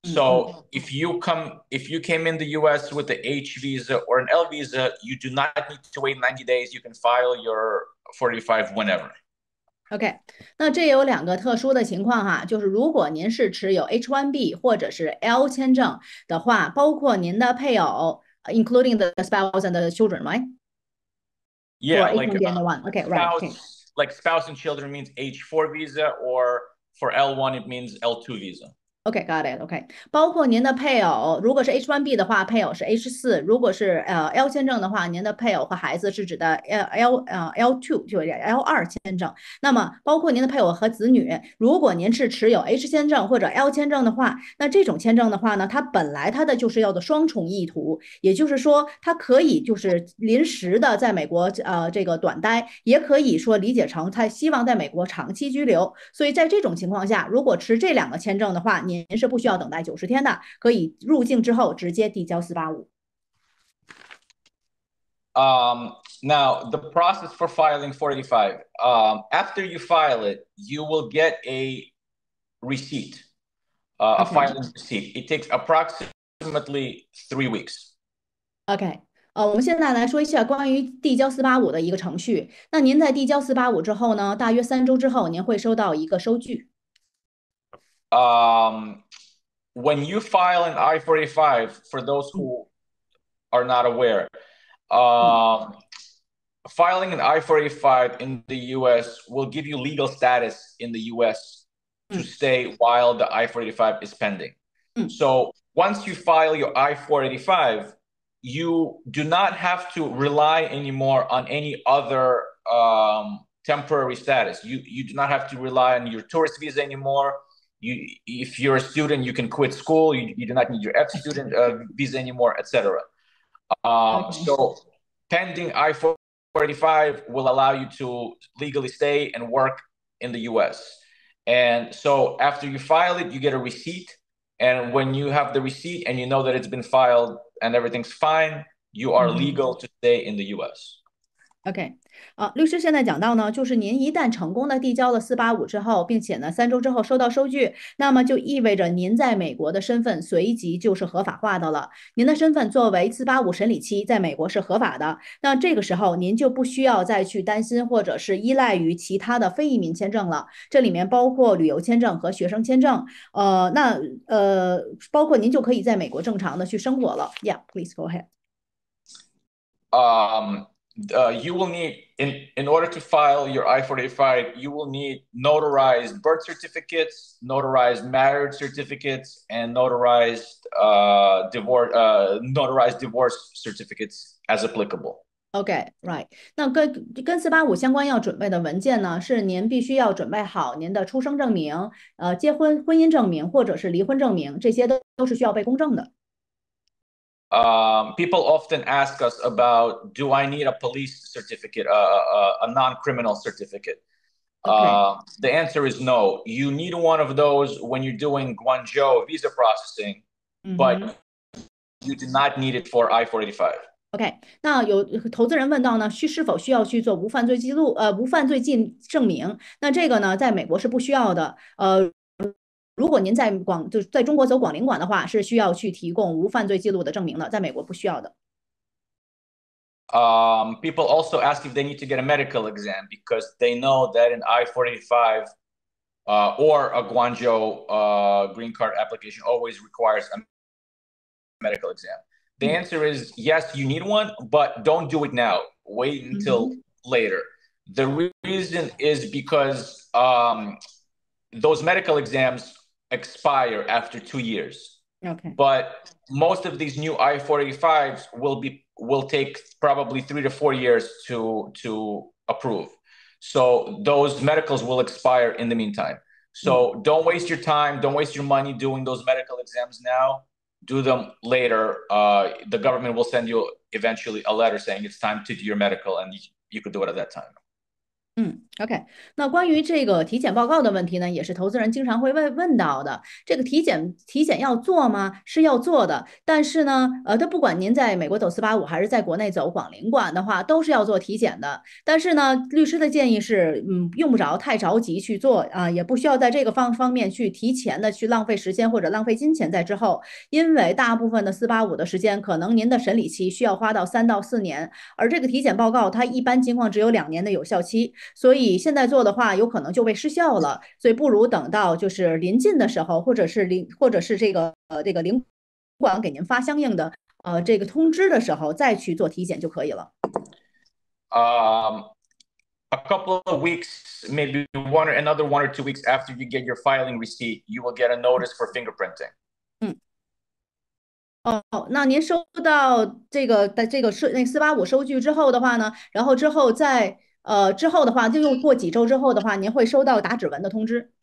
嗯嗯 So if you came in the US with the H visa or an L visa, you do not need to wait 90 days. You can file your 45 whenever. OK，那这有两个特殊的情况哈，就是如果您是持有 H1B 或者是 L 签证的话，包括您的配偶，including the spouse and the children，right？For Yeah, H1B and L1。OK，right。OK。spouse and children means H4 visa, or for L1 it means L2 visa. OK，got it。OK，包括您的配偶，如果是 H1B 的话，配偶是 H4；如果是L 签证的话，您的配偶和孩子是指的 L2，就是 L2签证。那么包括您的配偶和子女，如果您是持有 H 签证或者 L 签证的话，那这种签证的话呢，它本来它的就是要做双重意图，也就是说，它可以就是临时的在美国这个短待，也可以说理解成他希望在美国长期居留。所以在这种情况下，如果持这两个签证的话，您是不需要等待90天的，可以入境之后直接递交485。Now, the process for filing 485, after you file it, you will get a receipt, a OK filing receipt. It takes approximately 3 weeks. OK，我们现在来说一下关于递交四八五的一个程序。那您在递交四八五之后呢，大约3周之后，您会收到一个收据。When you file an I-485, for those 嗯 who are not aware, 嗯 filing an I-485 in the US will give you legal status in the US to 嗯 stay while the I-485 is pending. 嗯 So once you file your I-485, you do not have to rely anymore on any other temporary status. You do not have to rely on your tourist visa anymore. If you're a student, you can quit school. You do not need your F student visa anymore, etc. OK So pending I-485 will allow you to legally stay and work in the US. And so after you file it, you get a receipt. And when you have the receipt and you know that it's been filed and everything's fine, you are 嗯。legal to stay in the US. OK，律师现在讲到呢，就是您一旦成功的递交了485之后，并且呢3周之后收到收据，那么就意味着您在美国的身份随即就是合法化的了。您的身份作为485审理期在美国是合法的，那这个时候您就不需要再去担心或者是依赖于其他的非移民签证了，这里面包括旅游签证和学生签证。包括您就可以在美国正常的去生活了。Yeah，please go ahead。You will need in order to file your I-485, you will need notarized birth certificates, notarized marriage certificates, and notarized divorce certificates as applicable. OK，right，那跟485相关要准备的文件呢，是您必须要准备好您的出生证明、婚姻证明或者是离婚证明，这些都是需要被公证的。people often ask us about, do I need a police certificate, a non-criminal certificate? The answer is no. You need one of those when you're doing Guangzhou visa processing, but you do not need it for I-485. OK，那有投资人问到呢，是否需要去做无犯罪无犯罪证明？那这个呢，在美国是不需要的。如果您就是在中国走广领馆的话，是需要去提供无犯罪记录的证明的，在美国不需要的。People also ask if they need to get a medical exam because they know that an I-485 or a Guangzhou green card application always requires a medical exam. The answer is yes, you need one, but don't do it now. Wait until later. The reason is because those medical exams expire after 2 years. Okay. But most of these new I-485s will take probably 3 to 4 years to approve. So those medicals will expire in the meantime. So don't waste your time, don't waste your money doing those medical exams now. Do them later. The government will send you eventually a letter saying it's time to do your medical, and you could do it at that time. OK， 那关于这个体检报告的问题呢，也是投资人经常会问到的。这个体检要做吗？是要做的，但是呢，它不管您在美国走485还是在国内走广领馆的话，都是要做体检的。但是呢，律师的建议是，用不着太着急去做啊，也不需要在这个方面去提前的去浪费时间或者浪费金钱在之后，因为大部分的485的时间，可能您的审理期需要花到3到4年，而这个体检报告它一般情况只有2年的有效期。所以现在做的话，有可能就被失效了，所以不如等到就是临近的时候，或者是这个领馆给您发相应的这个通知的时候，再去做体检就可以了。A couple of weeks, maybe another 1 or 2 weeks after you get your filing receipt, you will get a notice for fingerprinting. 那您收到这个那485收据之后的话呢，然后之后的话，就又过几周之后的话，您会收到打指纹的通知。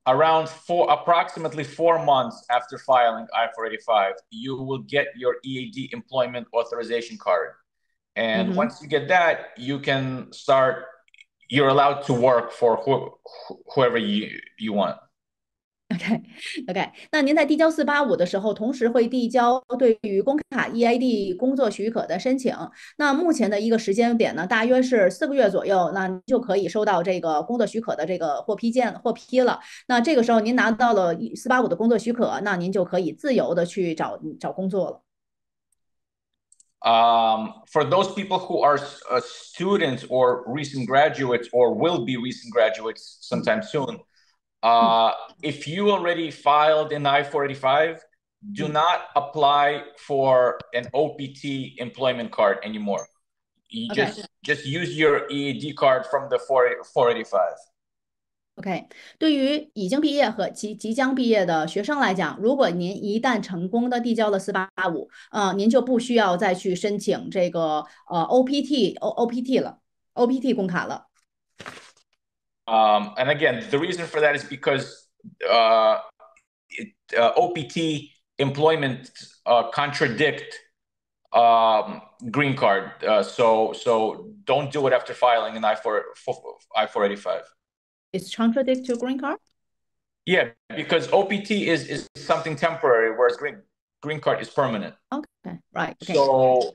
Approximately 4 months after filing I-485, you will get your EAD employment authorization card. And once you get that, you're allowed to work for whoever you want. OK， 那您在递交485的时候，同时会递交对于工卡 EAD 工作许可的申请。那目前的一个时间点呢，大约是4个月左右，那您就可以收到这个工作许可的这个获批了。那这个时候您拿到了485的工作许可，那您就可以自由的去找工作了。For those people who are students or recent graduates or will be recent graduates sometime soon, if you already filed an I-485, do not apply for an OPT employment card anymore. You just use your EAD card from the 485. OK， 对于已经毕业和即将毕业的学生来讲，如果您一旦成功的递交了485，您就不需要再去申请这个OPT 了 ，OPT 工卡了。And again, the reason for that is because OPT employment contradict green card. So don't do it after filing an I-485. It's contradict to green card? Yeah, because OPT is something temporary, whereas green card is permanent. Okay, right. Okay. So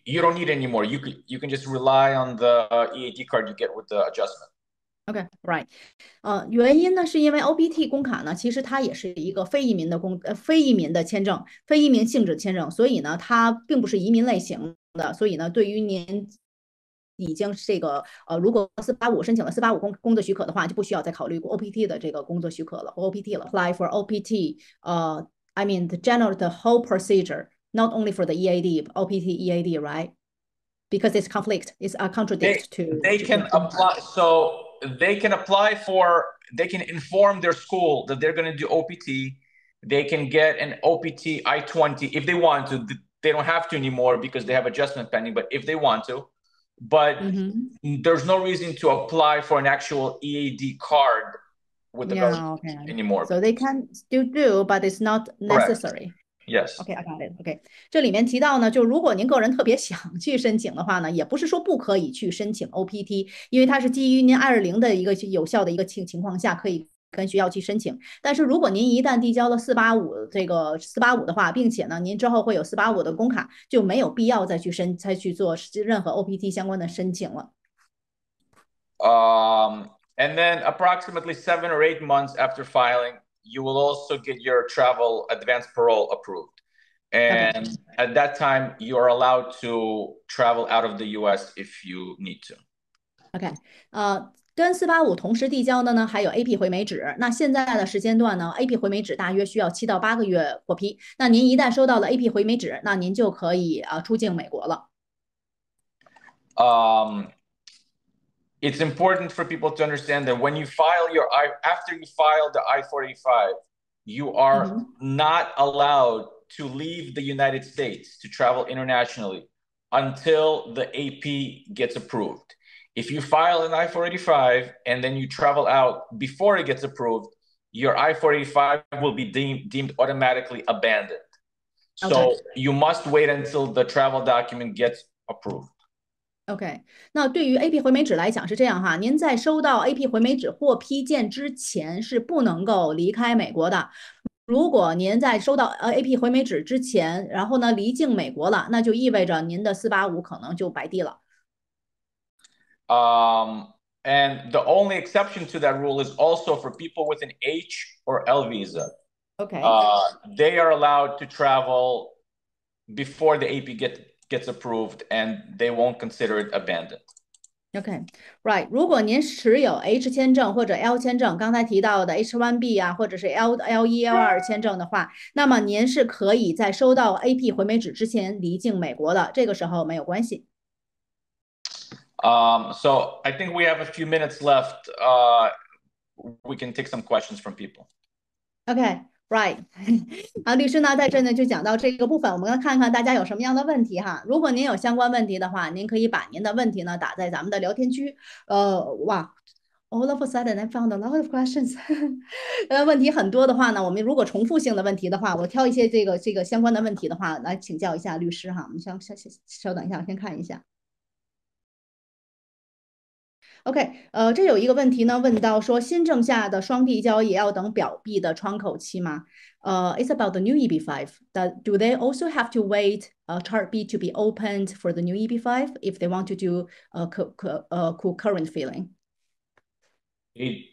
you don't need it anymore. You can just rely on the EAD card you get with the adjustment. Okay, right. 原因呢，是因为 OPT 工卡呢，其实它也是一个非移民的签证，非移民性质的签证，所以呢，它并不是移民类型的，所以呢，对于您已经这个如果485申请了485工作许可的话，就不需要再考虑 OPT 的这个工作许可了 ，OPT 了。Apply for OPT, I mean the whole procedure, not only for the EAD, OPT EAD, right? Because it's contradict to. They can apply. So they can apply for. They can inform their school that they're going to do OPT. They can get an OPT I-20 if they want to. They don't have to anymore because they have adjustment pending. But if they want to. But there's no reason to apply for an actual EAD card with the government Yeah, okay. anymore. So they can still do, but it's not Correct. necessary. Yes. OK, I got it. OK，这里面提到呢，就如果您个人特别想去申请的话呢，也不是说不可以去申请 OPT，因为它是基于您220的一个有效的一个情况下，可以跟学校去申请。但是如果您一旦递交了485的话，并且呢，您之后会有485的工卡，就没有必要再去做任何 OPT 相关的申请了。And then approximately 7 or 8 months after filing, you will also get your travel advance parole approved. And at that time, you are allowed to travel out of the US if you need to. OK，跟485同时递交的呢，还有 AP 回美纸。那现在的时间段呢，AP 回美纸大约需要7到8个月获批。那您一旦收到了 AP 回美纸，那您就可以出境美国了。It's important for people to understand that when you file after you file the I-485, you are not allowed to leave the United States to travel internationally until the AP gets approved. If you file an I-485 and then you travel out before it gets approved, your I-485 will be deemed automatically abandoned. So you must wait until the travel document gets approved. OK，那对于 AP 回美纸来讲是这样哈，您在收到 AP 回美纸获批件之前是不能够离开美国的。如果您在收到AP 回美纸之前，然后呢离境美国了，那就意味着您的485可能就白递了。And the only exception to that rule is also for people with an H or L visa. OK， they are allowed to travel before the AP gets approved, and they won't consider it abandoned. OK，right，如果您持有 H 签证或者 L 签证，刚才提到的 H1B 啊，或者是 L1、L2签证的话，那么您是可以在收到 AP 回美纸之前离境美国的，这个时候没有关系。So I think we have a few minutes left. We can take some questions from people. OK，right，律师呢在这呢就讲到这个部分，我们来看看大家有什么样的问题哈。如果您有相关问题的话，您可以把您的问题呢打在咱们的聊天区。哇，all of a sudden I found a lot of questions 问题很多的话呢，我们如果重复性的问题的话，我挑一些这个相关的问题的话来请教一下律师哈。我们稍等一下，我先看一下。OK，这有一个问题呢，问到说新政下的双递交也要等表 B 的窗口期吗？It's about the new EB5. Do they also have to wait Chart B to be opened for the new EB5 if they want to do concurrent filing?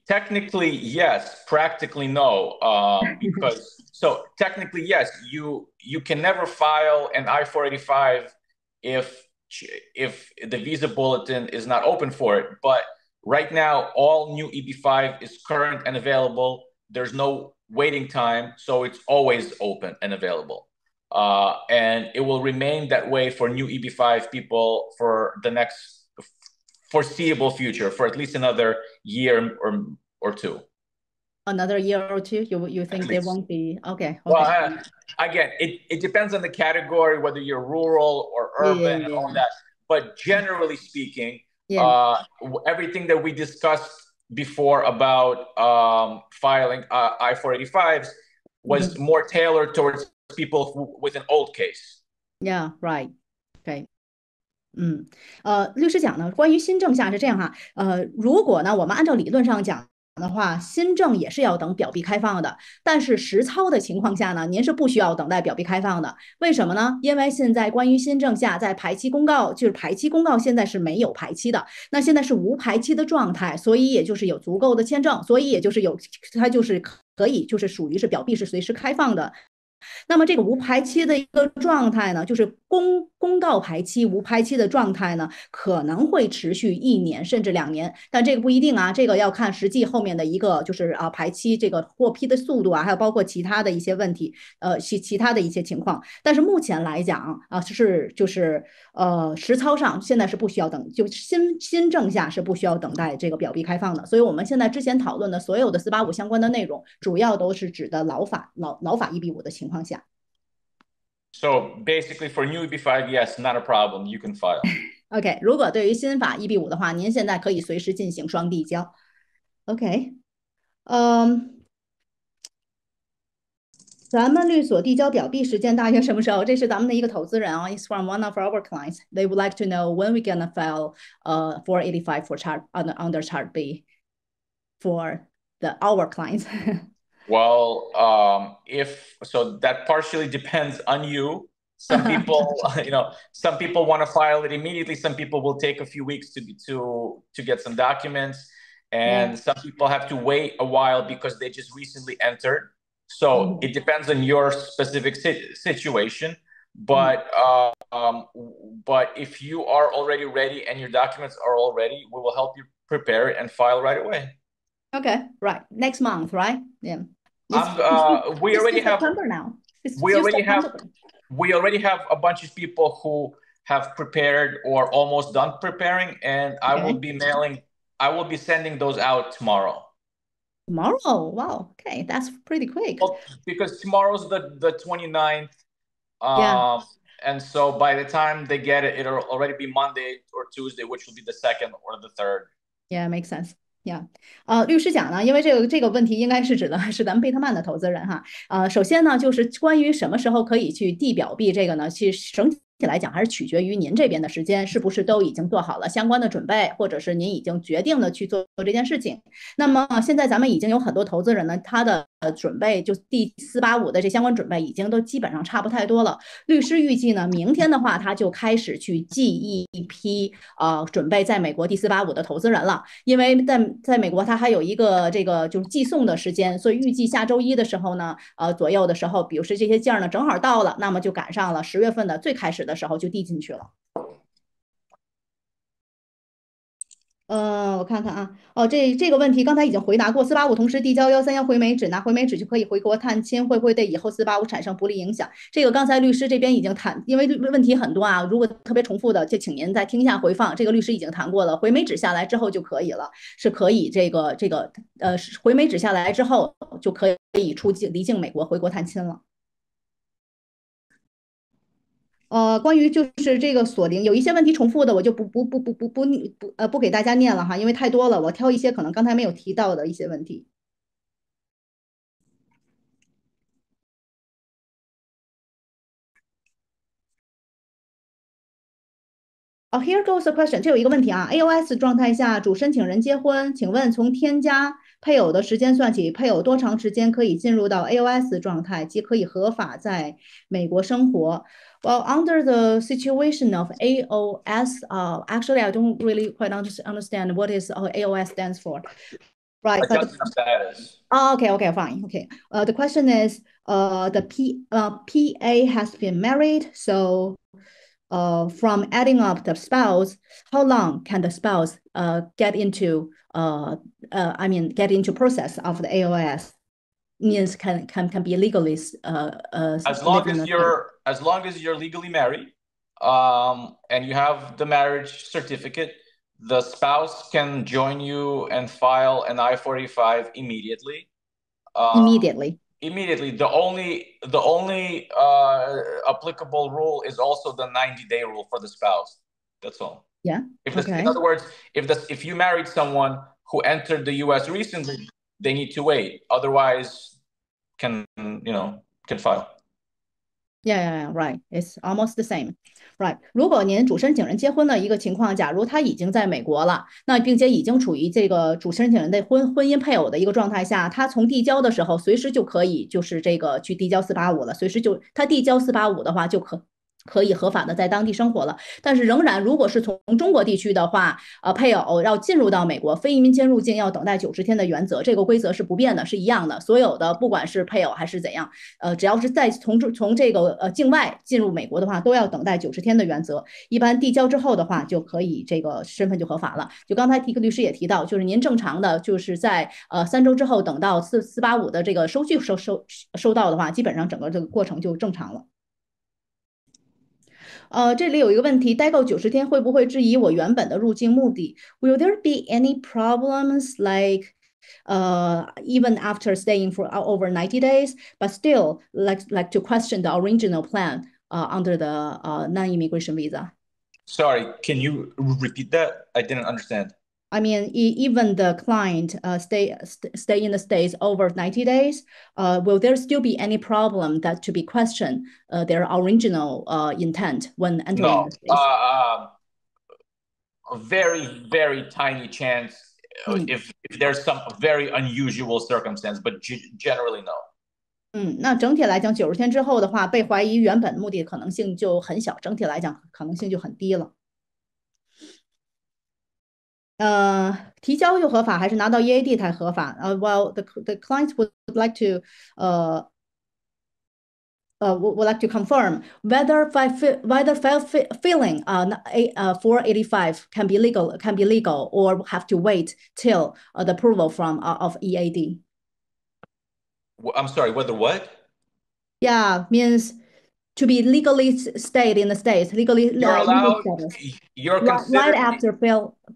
Technically, yes. Practically, no. Because so technically, yes. You can never file an I-485 if the visa bulletin is not open for it. But right now, all new EB5 is current and available. There's no waiting time, so it's always open and available. And it will remain that way for new EB5 people for the next foreseeable future, for at least another year or two. Another year or two? You think they won't be? Okay. Well, again, it depends on the category, whether you're rural or urban and all that. But generally speaking, everything that we discussed before about filing I-485s was more tailored towards people with an old case. Yeah, right. Okay. 律师讲呢，关于新政下是这样哈，如果呢我们按照理论上讲的话，新政也是要等表 B 开放的，但是实操的情况下呢，您是不需要等待表 B 开放的。为什么呢？因为现在关于新政下，在排期公告，就是排期公告现在是没有排期的，那现在是无排期的状态，所以也就是有足够的签证，所以也就是它就是可以就是属于是表 B 是随时开放的。那么这个无排期的一个状态呢，就是公告排期无排期的状态呢，可能会持续1年甚至2年，但这个不一定啊，这个要看实际后面的一个就是排期这个获批的速度啊，还有包括其他的一些问题，其他的一些情况。但是目前来讲啊，就是实操上现在是不需要等，就新政下是不需要等待这个表 B 开放的。所以我们现在之前讨论的所有的485相关的内容，主要都是指的老法1比5的情况下。So basically, for new EB5, yes, not a problem. You can file. OK， 如果对于新法1比5的话，您现在可以随时进行双递交。OK，咱们律所递交表 B 时间大约什么时候？这是咱们的一个投资人啊，It's from one of our clients. They would like to know when we gonna file 485 for chart under chart B for our clients. Well, if so, that partially depends on you. Some people, some people want to file it immediately. Some people will take a few weeks to get some documents, Yeah. and some people have to wait a while because they just recently entered. So it depends on your specific situation. But but if you are already ready and your documents are all ready, we will help you prepare it and file right away. Okay, right. Next month, right? Yeah. We It's already still have September now. It's we still already have September. we already have a bunch of people who have prepared or almost done preparing, and Okay. I will be sending those out tomorrow. Tomorrow. Wow. Okay, that's pretty quick. Well, because tomorrow's the 29th. Yeah. And so by the time they get it, it'll already be Monday or Tuesday, which will be the second or the third. Yeah, makes sense. Yeah，律师讲呢，因为这个问题应该是指的是咱们贝特曼的投资人哈。首先呢，就是关于什么时候可以去递表 B 这个呢，其实整体来讲还是取决于您这边的时间是不是都已经做好了相关的准备，或者是您已经决定的去做这件事情。那么现在咱们已经有很多投资人呢，他的准备就第485的这相关准备已经都基本上差不太多了。律师预计呢，明天的话他就开始去记一批准备在美国第485的投资人了，因为在美国它还有一个这个就是寄送的时间，所以预计下周一的时候呢，左右的时候，比如说这些件呢正好到了，那么就赶上了10月份的最开始的时候就递进去了。我看看啊，这个问题刚才已经回答过，485同时递交131回美纸，拿回美纸就可以回国探亲，会不会对以后485产生不利影响？这个刚才律师这边已经谈，因为问题很多啊，如果特别重复的，就请您再听一下回放。这个律师已经谈过了，回美纸下来之后就可以了，是可以回美纸下来之后就可以离境美国回国探亲了。关于就是这个锁灵，有一些问题重复的，我就不给大家念了哈，因为太多了，我挑一些可能刚才没有提到的一些问题。Here goes the question，这有一个问题啊，AOS 状态下主申请人结婚，请问从添加配偶的时间算起，配偶多长时间可以进入到 AOS 状态，即可以合法在美国生活？Well, under the situation of AOS, actually, I don't really quite understand what is AOS stands for. Right, but Adjustment of status. okay, fine. Okay. The question is, PA has been married, so from adding up the spouse, how long can the spouse get into get into process of the AOS? Means can be legally As live long in as the state. you're legally married, and you have the marriage certificate, the spouse can join you and file an I-485 immediately. Immediately. Immediately. The only applicable rule is also the 90-day rule for the spouse. That's all. Yeah. In other words, if you married someone who entered the U.S. recently, they need to wait. Otherwise, can file. Yeah, right. It's almost the same. Right. 如果您主申请人结婚的一个情况，假如他已经在美国了，那并且已经处于这个主申请人的婚姻配偶的一个状态下，他从递交的时候，随时就可以就是这个去递交485了，随时就他递交485的话，就可以合法的在当地生活了。但是仍然，如果是从中国地区的话，配偶要进入到美国，非移民签入境要等待90天的原则，这个规则是不变的，是一样的。所有的不管是配偶还是怎样，只要是从这个境外进入美国的话，都要等待90天的原则。一般递交之后的话，就可以这个身份就合法了。就刚才律师也提到，就是您正常的就是在3周之后等到485的这个收据收到的话，基本上整个这个过程就正常了。这里有一个问题，待够90天会不会质疑我原本的入境目的 ？Will there be any problems like even after staying for over 90 days, but still like to question the original plan under the non-immigration visa? Sorry, can you repeat that? I didn't understand. I mean, even the client stay in the States over 90 days, will there still be any problem that to be questioned their original intent when entering the No, States? a very, very tiny chance if there's some very unusual circumstance, but generally no. 那整体来讲，90天之后的话，被怀疑原本目的可能性就很小，整体来讲可能性就很低了。提交就合法，还是拿到 EAD 才合法？Well, the client would like to would like to confirm whether filing 485 can be legal or have to wait till the approval from of EAD. I'm sorry, whether what? Yeah, means to be legally stayed in the States, legally You're legal allowed, status, you're right considered, after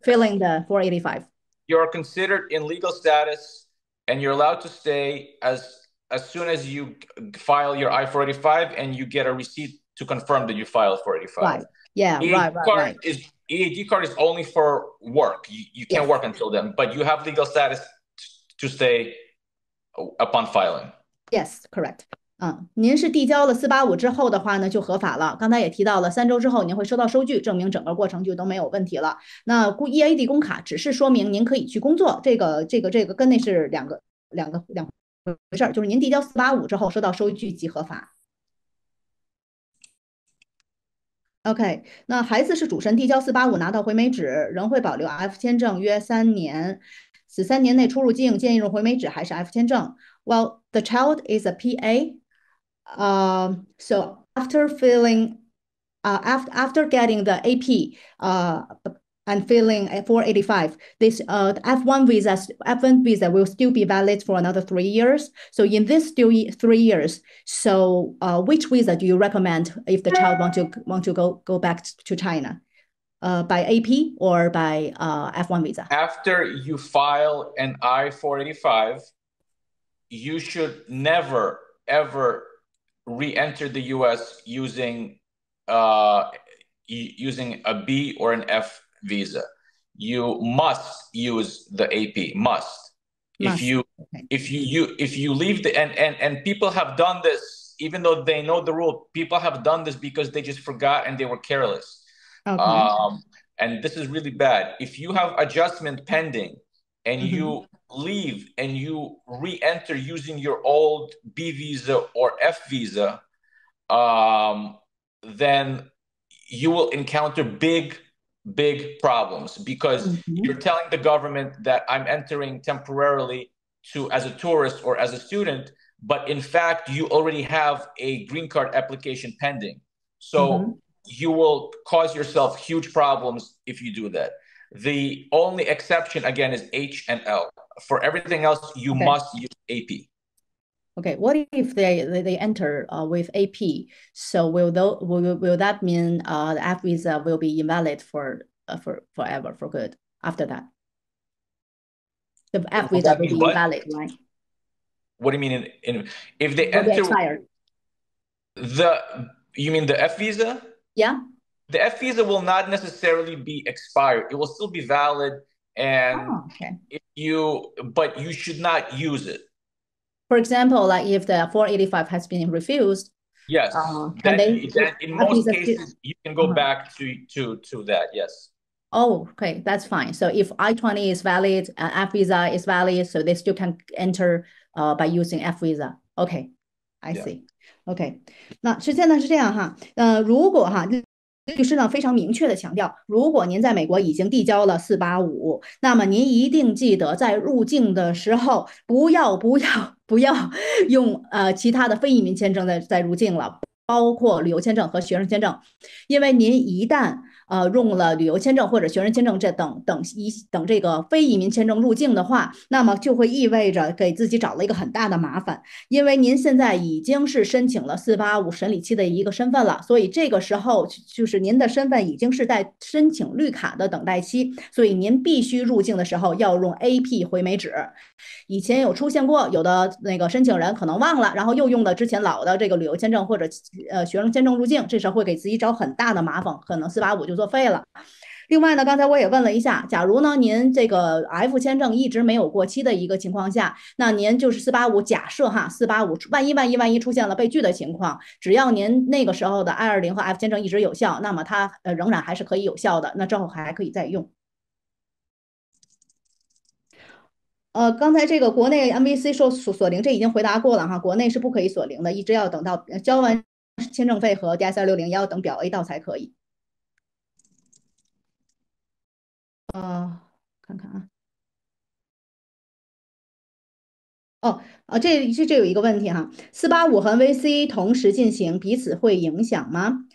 filling the 485. you're considered in legal status, and you're allowed to stay as soon as you file your I-485 and you get a receipt to confirm that you filed 485. Right. Yeah, EAD right. EAD card is only for work. You can't Yes. work until then, but you have legal status to stay upon filing. Yes, correct. 您是递交了485之后的话呢，就合法了。刚才也提到了，3周之后您会收到收据，证明整个过程就都没有问题了。那EAD 工卡只是说明您可以去工作，这个跟那是两回事儿，就是您递交485之后收到收据即合法。OK，那孩子是主审递交485拿到回美纸，仍会保留 F 签证约3年，此3年内出入境建议用回美纸还是 F 签证。Well, the child is a PA. So after getting the AP and filling 485, this F1 visa will still be valid for another 3 years. So in this still 3 years, so which visa do you recommend if the child want to go back to China? By AP or by F1 visa? After you file an I-485, you should never ever re-enter the U.S. using a B or an F visa. You must use the AP. Must. If you leave and people have done this, even though they know the rule, people have done this because they just forgot and they were careless. Okay. And this is really bad. If you have adjustment pending and you leave and you re-enter using your old B visa or F visa, then you will encounter big problems because you're telling the government that I'm entering temporarily as a tourist or as a student, but in fact, you already have a green card application pending. So you will cause yourself huge problems if you do that. The only exception, again, is H and L. For everything else, you must use AP. Okay, what if they enter with AP? So will that mean the F visa will be invalid for forever, for good after that? The F visa will be invalid, right? What do you mean? If they will be enter expired. You mean the F visa? Yeah. The F visa will not necessarily be expired. It will still be valid, and but you should not use it. For example, like if the 485 has been refused, yes, then in most cases you can go back to that. Yes. Oh, okay, that's fine. So if I-20 is valid, F visa is valid, so they still can enter by using F visa. Okay, I see. OK， 那现在是这样哈，如果律师呢非常明确的强调，如果您在美国已经递交了485，那么您一定记得在入境的时候不要用其他的非移民签证再入境了，包括旅游签证和学生签证，因为您一旦用了旅游签证或者学生签证等这个非移民签证入境的话，那么就会意味着给自己找了一个很大的麻烦，因为您现在已经是申请了485审理期的一个身份了，所以这个时候就是您的身份已经是在申请绿卡的等待期，所以您必须入境的时候要用 AP 回美纸。以前有出现过，有的那个申请人可能忘了，然后又用了之前老的这个旅游签证或者学生签证入境，这时候会给自己找很大的麻烦，可能485就作废了。另外呢，刚才我也问了一下，假如呢您这个 F 签证一直没有过期的一个情况下，那您就是485，假设哈485，万一出现了被拒的情况，只要您那个时候的 I-20和 F 签证一直有效，那么它仍然还是可以有效的，那之后还可以再用。刚才这个国内 MVC 说锁零，这已经回答过了哈，国内是不可以锁零的，一直要等到交完签证费和 DS260，也要等表 A 到才可以。看看啊。这有一个问题哈，485和 NVC 同时进行，彼此会影响吗？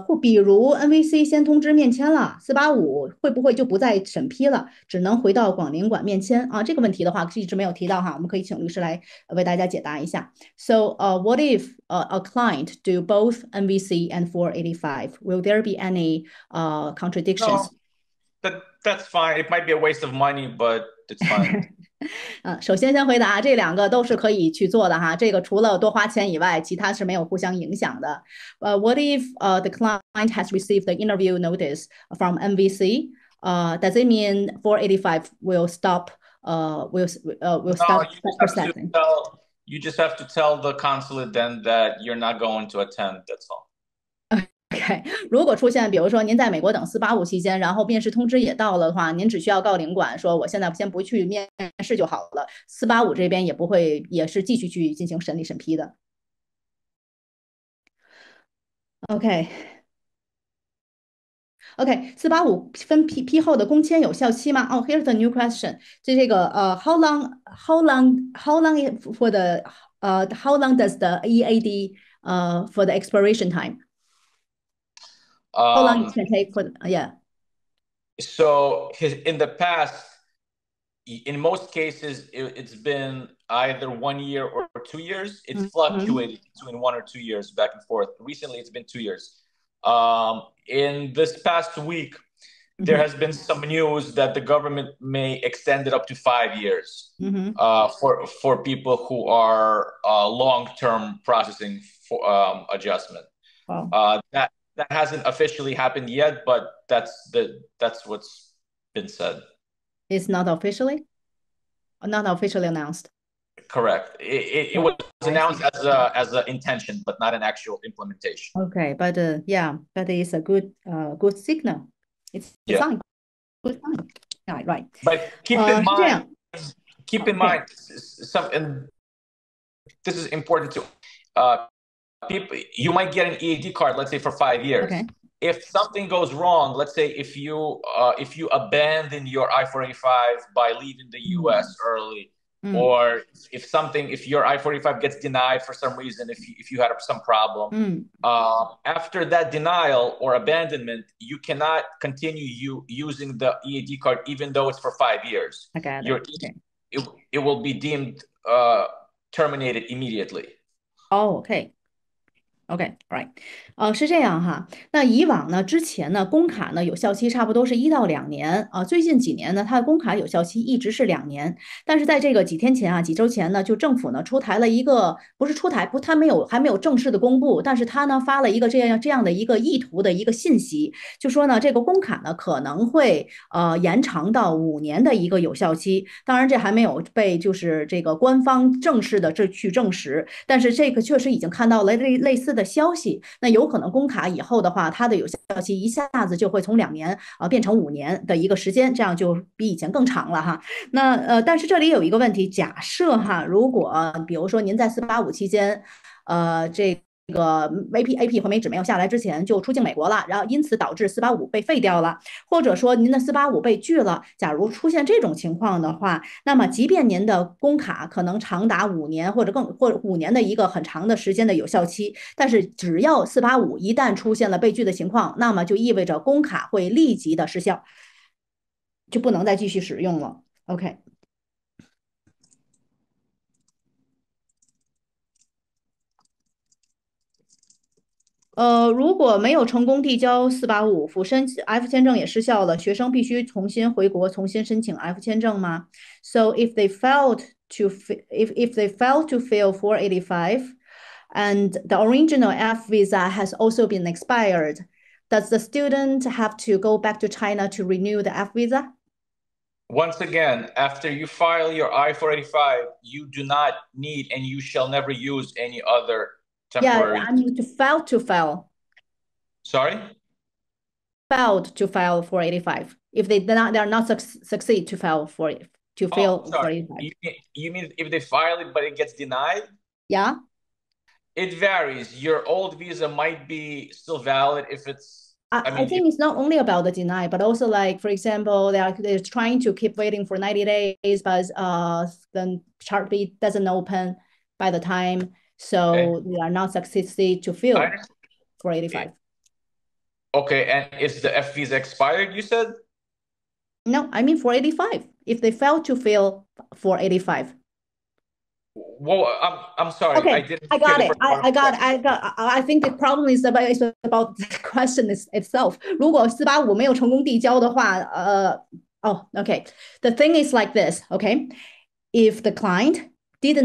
或比如 NVC 先通知面签了，485会不会就不再审批了，只能回到广领馆面签啊？这个问题的话是一直没有提到哈，我们可以请律师来为大家解答一下。So, what if a client do both NVC and 485? Will there be any contradictions? No, that's fine. It might be a waste of money, but it's fine. 首先回答这两个都是可以去做的哈，这个除了多花钱以外，其他是没有互相影响的。What if the client has received the interview notice from MVC? Does it mean 485 will stop? Will No, stop processing? you just have to tell the consulate then that you're not going to attend. That's all. OK，如果出现，比如说您在美国等485期间，然后面试通知也到了的话，您只需要告领馆说我现在先不去面试就好了，485这边也不会，也是继续去进行审批的。OK， OK，485分批后的工签有效期吗？哦，here's a new question。这个how long for the how long does the EAD for the expiration time? How long it Um, can take for yeah. so in the past, in most cases, it's been either 1 year or 2 years. It's Mhm. fluctuated between 1 or 2 years back and forth. Recently, it's been 2 years. In this past week, there Mhm. has been some news that the government may extend it up to 5 years Mhm. for people who are long-term processing for adjustment. Wow. That hasn't officially happened yet, but that's what's been said. It's not officially announced. Correct. It Oh, was I announced see. as an intention, but not an actual implementation. Okay, but yeah, but it's a good signal. It's a Yeah. sign. Good sign. Yeah, right. But是这样。keep in OK，mind, some, and this is important too. Uh, people, you might get an EAD card, let's say for 5 years. OK，If something goes wrong, let's say if you abandon your I-485 by leaving the U.S. 嗯 early, 嗯 or if your I-485 gets denied for some reason, if you had some problem, 嗯 after that denial or abandonment, you cannot continue using the EAD card even though it's for 5 years. I got Your it. OK，it will be deemed terminated immediately. 哦，OK，OK，right，是这样哈。那以往呢，之前呢，工卡呢有效期差不多是1到2年啊。最近几年呢，它的工卡有效期一直是2年。但是在这个几天前啊，几周前呢，就政府呢出台了一个，不是出台，不，它还没有正式的公布，但是它呢发了一个这样的一个意图的一个信息，就说呢这个工卡呢可能会延长到5年的一个有效期。当然这还没有被就是这个官方正式的去证实，但是这个确实已经看到了类似的消息。那有可能工卡以后的话，它的有效期一下子就会从2年变成5年的一个时间，这样就比以前更长了哈。那但是这里有一个问题，假设哈，如果比如说您在485期间，这个 AP 和美指没有下来之前就出境美国了，然后因此导致485被废掉了，或者说您的485被拒了。假如出现这种情况的话，那么即便您的工卡可能长达5年或者5年的一个很长的时间的有效期，但是只要485一旦出现了被拒的情况，那么就意味着工卡会立即的失效，就不能再继续使用了。OK。如果没有成功递交485，辅申 F 签证也失效了，学生必须重新回国，重新申请 F 签证吗？So if they failed to if they failed to fill 485, and the original F visa has also been expired, does the student have to go back to China to renew the F visa? Once again, after you file your I-485, you do not need and you shall never use any other temporary. Yeah, I mean to file. Sorry? Failed to file 485. If they are not succeed to file to fill 485. You mean if they file it but it gets denied? Yeah. It varies. Your old visa might be still valid if it's. I think it's not only about the deny, but also like, for example, they're trying to keep waiting for 90 days, but the chart B doesn't open by the time, so they are not succeeded to fill 485. Okay, and is the F visa expired, you said? No, I mean 485. If they fail to fill 485. Well, I'm sorry. Okay, I got it. I think the problem is about the question itself. 如果485没有成功递交的话okay. The thing is like this, okay? If the client if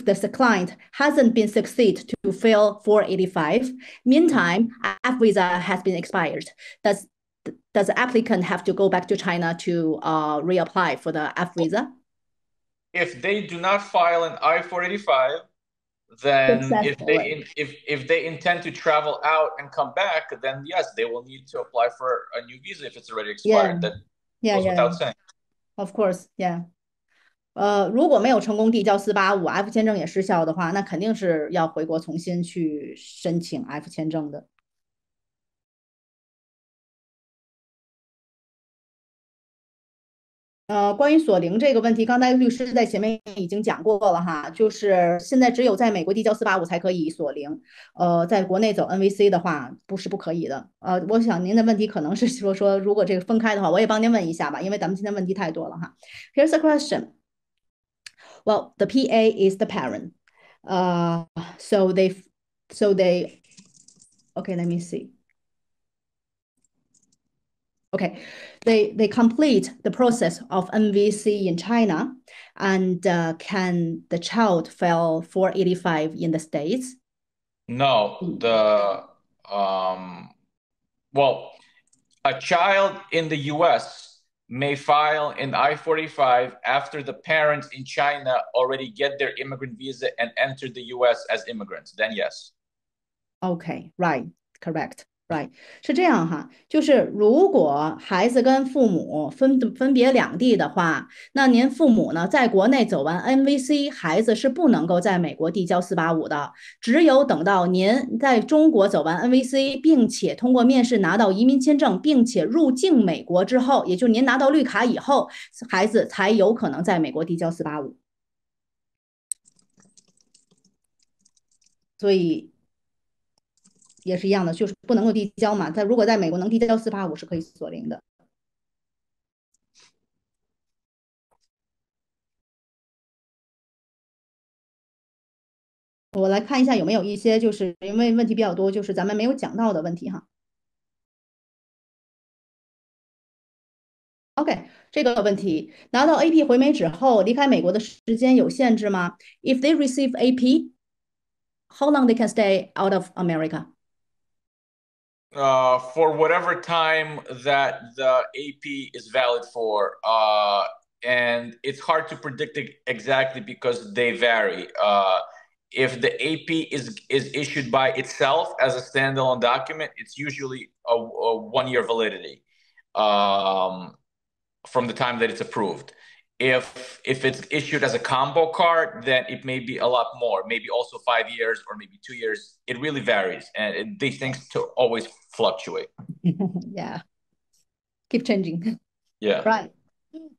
the client hasn't been succeed to fill 485, meantime, F visa has been expired. Does the applicant have to go back to China to reapply for the F visa? If they do not file an I-485, then if they intend to travel out and come back, then yes, they will need to apply for a new visa if it's already expired. That goes without saying. Of course, yeah. 如果没有成功递交485 F 签证也失效的话，那肯定是要回国重新去申请 F 签证的。关于锁零这个问题，刚才律师在前面已经讲过了哈，就是现在只有在美国递交485才可以锁零，在国内走 NVC 的话不可以的。我想您的问题可能是说如果这个分开的话，我也帮您问一下吧，因为咱们今天问题太多了哈。Here's a question. Well, the PA is the parent. So they okay, let me see. Okay, they complete the process of NVC in China, and can the child file 485 in the States? No, well, a child in the US may file an I-485 after the parents in China already get their immigrant visa and enter the US as immigrants. Then yes. Okay, right, correct. Right， 是这样哈，就是如果孩子跟父母分别两地的话，那您父母呢在国内走完 NVC， 孩子是不能够在美国递交485的，只有等到您在中国走完 NVC， 并且通过面试拿到移民签证，并且入境美国之后，也就是您拿到绿卡以后，孩子才有可能在美国递交485。所以。也是一样的，就是不能够递交嘛。如果在美国能递交485是可以锁零的。我来看一下有没有一些，就是因为问题比较多，就是咱们没有讲到的问题哈。OK， 这个问题，拿到 AP 回美纸后，离开美国的时间有限制吗 ？If they receive AP, how long they can stay out of America? For whatever time that the AP is valid for, and it's hard to predict it exactly because they vary. If the AP is issued by itself as a standalone document, it's usually a 1-year validity from the time that it's approved. If it's issued as a combo card, then it may be a lot more, maybe also 5 years or maybe 2 years. It really varies, and these things always fluctuate. Yeah, keep changing. Yeah. Right.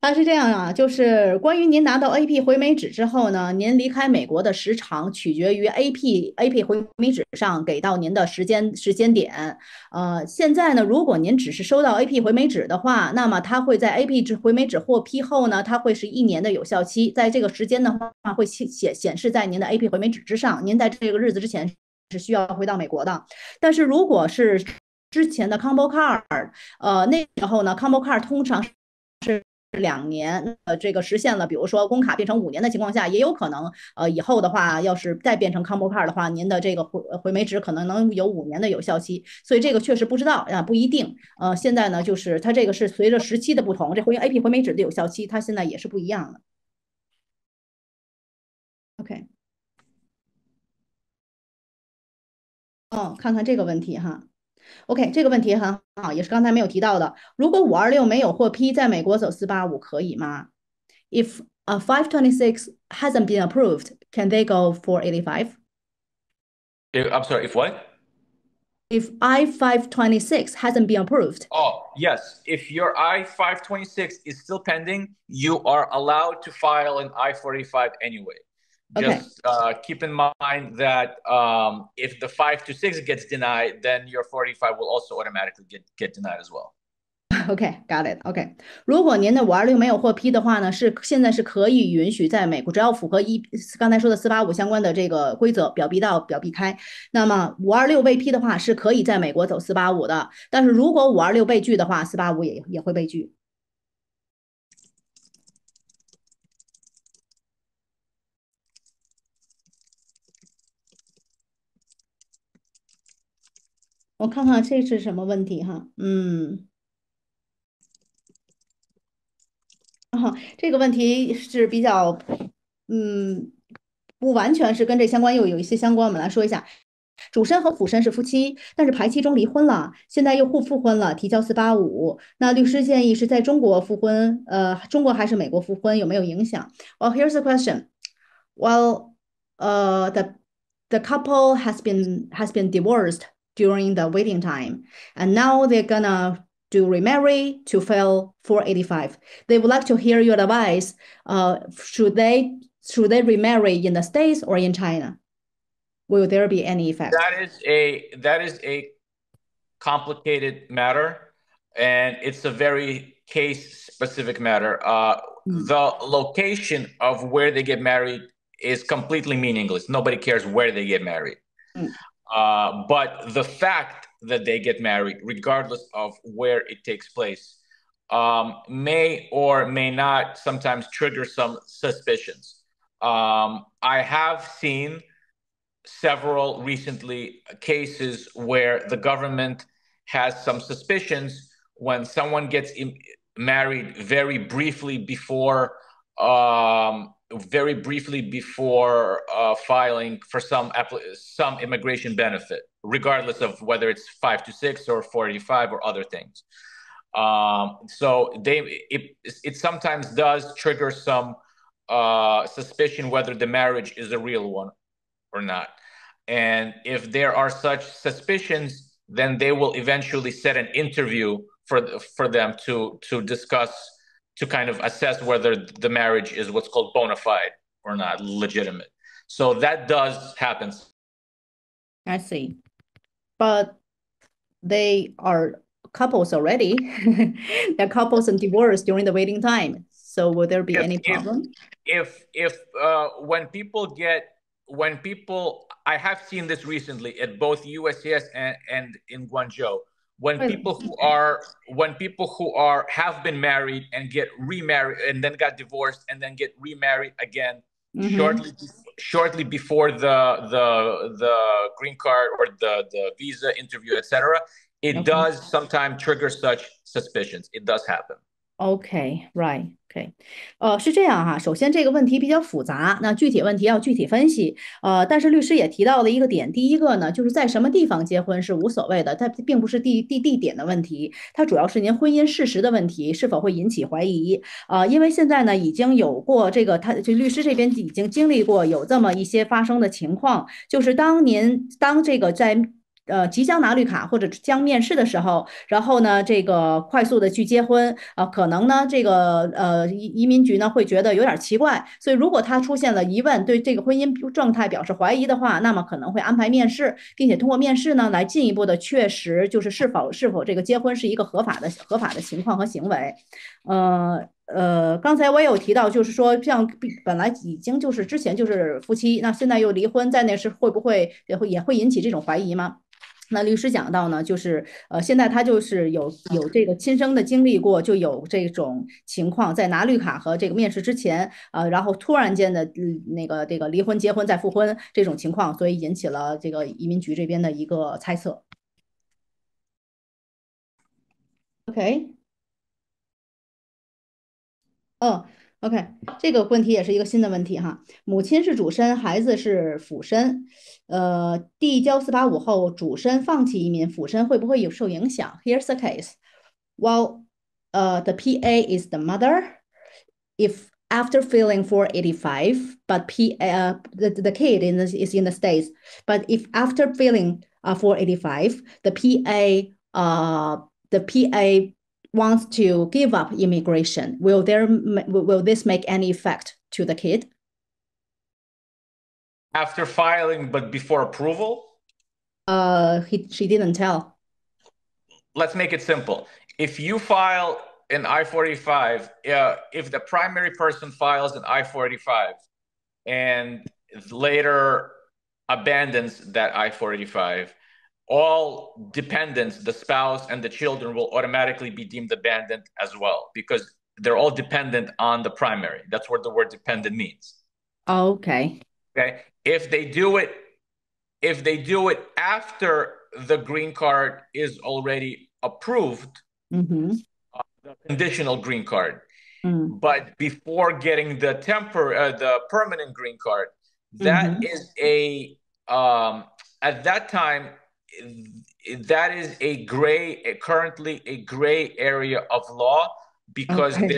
它是这样啊，就是关于您拿到 AP 回美纸之后呢，您离开美国的时长取决于 AP 回美纸上给到您的时间点。现在呢，如果您只是收到 AP 回美纸的话，那么它会在 AP 回美纸获批后呢，它会是1年的有效期，在这个时间的话会显示在您的 AP 回美纸之上，您在这个日子之前是需要回到美国的。但是如果是之前的 combo card，那时候呢 combo card 通常是2年，这个实现了，比如说工卡变成5年的情况下，也有可能，以后的话，要是再变成 combo card 的话，您的这个回美纸可能能有5年的有效期，所以这个确实不知道啊，不一定。现在呢，就是它这个是随着时期的不同，这AP 回美纸的有效期，它现在也是不一样的。OK，看看这个问题哈。OK，这个问题很好，也是刚才没有提到的。如果526没有获批，在美国走485可以吗？If a 526 hasn't been approved, can they go for 85? I'm sorry, if what? If I-526 hasn't been approved, Oh, yes. If your I-526 is still pending, you are allowed to file an I-485 anyway. OK，Just keep in mind that if the 526 gets denied, then your 45 will also automatically get denied as well. OK，got it。OK，如果您的526没有获批的话呢，现在是可以允许在美国，只要符合刚才说的485相关的这个规则，表 B 到表 B 开，那么526未批的话是可以在美国走485的。但是如果526被拒的话，485也会被拒。我看看这是什么问题哈，这个问题是比较，嗯，不完全是跟这相关，又有一些相关。我们来说一下，主申和辅申是夫妻，但是排期中离婚了，现在又复婚了，提交485。那律师建议是在中国复婚，中国还是美国复婚，有没有影响？Well, here's the question. Well, the couple has been divorced during the waiting time, and now they're gonna do remarry to file 485. They would like to hear your advice. Should they remarry in the States or in China? Will there be any effect? That is a complicated matter, and it's a very case specific matter. The location of where they get married is completely meaningless. Nobody cares where they get married. But the fact that they get married, regardless of where it takes place, may or may not sometimes trigger some suspicions. I have seen several recently cases where the government has some suspicions when someone gets married very briefly before filing for some immigration benefit, regardless of whether it's 526 or 485 or other things. So it sometimes does trigger some suspicion whether the marriage is a real one or not. And if there are such suspicions, then they will eventually set an interview for them to discuss, to kind of assess whether the marriage is what's called bona fide or not, legitimate. So that does happen. I see. But they are couples already. They're couples and divorced during the waiting time. So will there be any problem? If when people I have seen this recently at both USCIS and in Guangzhou, when people who are have been married and get remarried and then got divorced and then get remarried again shortly before the green card or the visa interview, etc., it does sometimes trigger such suspicions. It does happen. Okay, right. OK，是这样哈。首先这个问题比较复杂，那具体问题要具体分析。但是律师也提到了一个点，第一个呢，就是在什么地方结婚是无所谓的，它并不是地点的问题，它主要是您婚姻事实的问题，是否会引起怀疑。因为现在呢已经有过这个，这律师这边已经经历过有这么一些发生的情况，就是当这个在即将拿绿卡或者将面试的时候，然后呢，这个快速的去结婚，可能呢，这个移民局呢会觉得有点奇怪，所以如果他出现了疑问，对这个婚姻状态表示怀疑的话，那么可能会安排面试，并且通过面试呢来进一步的确实就是是否这个结婚是一个合法的情况和行为，刚才我也有提到，就是说，像本来已经就是之前就是夫妻，那现在又离婚，在那时会不会也会引起这种怀疑吗？那律师讲到呢，就是现在他就是有这个亲身的经历过，就有这种情况，在拿绿卡和这个面试之前，然后突然间的那个这个离婚、结婚再复婚这种情况，所以引起了这个移民局这边的一个猜测。OK，嗯，OK，这个问题也是一个新的问题哈。母亲是主申，孩子是辅申，递交485后，主申放弃移民，辅申会不会有受影响？Here's the case. While the PA is the mother, if after filing 485, but the kid is in the States, but if after filing 485, the PA wants to give up immigration, will this make any effect to the kid? After filing, but before approval? She didn't tell. Let's make it simple. If you file an I-485, if the primary person files an I-485 and later abandons that I-485, all dependents, the spouse and the children, will automatically be deemed abandoned as well because they're all dependent on the primary. That's what the word dependent means. Okay. Okay. If they do it after the green card is already approved, Mm-hmm. the conditional green card, Mm. but before getting the permanent green card, that Mm-hmm. is at that time that is currently a gray area of law because Okay.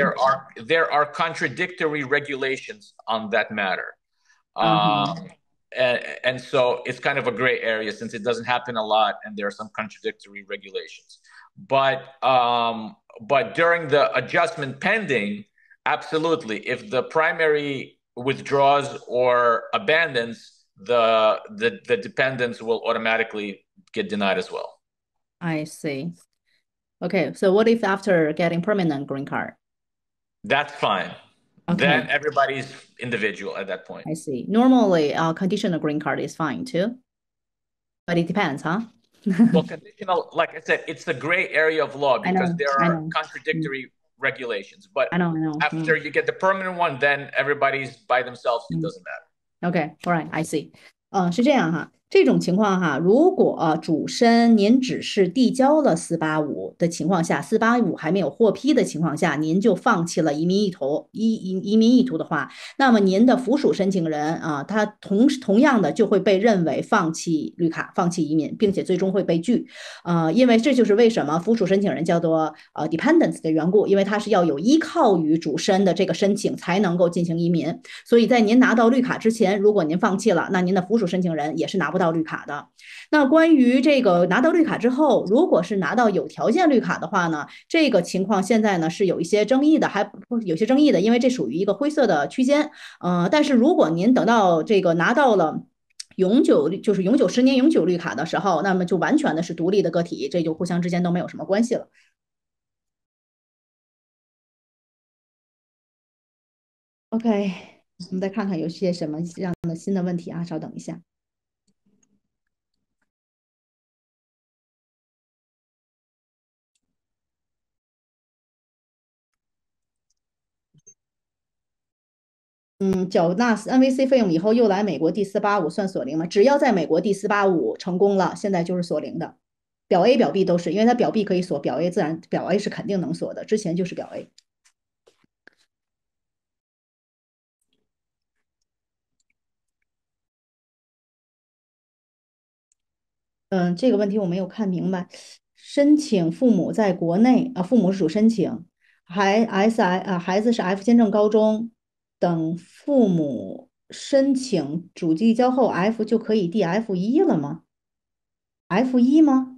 there are contradictory regulations on that matter. Uh-huh. And so it's kind of a gray area since it doesn't happen a lot and there are some contradictory regulations. But during the adjustment pending, absolutely, if the primary withdraws or abandons, the dependents will automatically get denied as well. I see. Okay, so what if after getting permanent green card? That's fine. Then Okay, everybody's individual at that point. I see. Normally, conditional green card is fine too, but it depends, huh? Well, conditional, like I said, it's the gray area of law I because know, there I are know. Mm, contradictory regulations. But I know, I know. after you get the permanent one, then everybody's by themselves. It doesn't matter. Okay, all right, I see. 是这样哈，这种情况哈，如果主申您只是递交了四八五的情况下，四八五还没有获批的情况下，您就放弃了移民意图的话，那么您的附属申请人他同样的就会被认为放弃绿卡、放弃移民，并且最终会被拒。因为这就是为什么附属申请人叫做dependents 的缘故，因为他是要有依靠于主申的这个申请才能够进行移民。所以在您拿到绿卡之前，如果您放弃了，那您的附属申请人也是拿不到绿卡的。那关于这个拿到绿卡之后，如果是拿到有条件绿卡的话呢，这个情况现在呢是有一些争议的，还有些争议的，因为这属于一个灰色的区间。但是如果您等到这个拿到了永久10年永久绿卡的时候，那么就完全的是独立的个体，这就互相之间都没有什么关系了。OK，我们再看看有些什么样的新的问题啊，稍等一下。缴纳 NVC 费用以后又来美国第485算锁零吗？只要在美国第485成功了，现在就是锁零的。表 A、表 B 都是，因为它表 B 可以锁，表 A 表 A 是肯定能锁的，之前就是表 A。这个问题我没有看明白。申请父母在国内父母是主申请，孩子是 F 签证高中，等父母申请主递交后，F 就可以递 F1了吗？F1吗？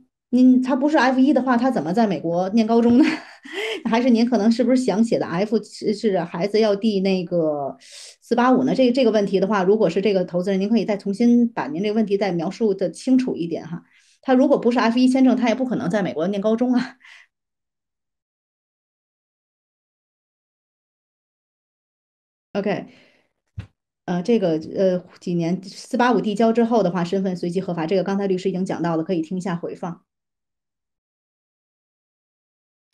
他不是 F1的话，他怎么在美国念高中呢？还是您可能是不是想写的 F 是孩子要递那个485呢？这个问题的话，如果是这个投资人，您可以再重新把您这个问题再描述的清楚一点哈。他如果不是 F1签证，他也不可能在美国念高中啊。OK，这个几年485递交之后的话，身份随即核发，这个刚才律师已经讲到了，可以听一下回放。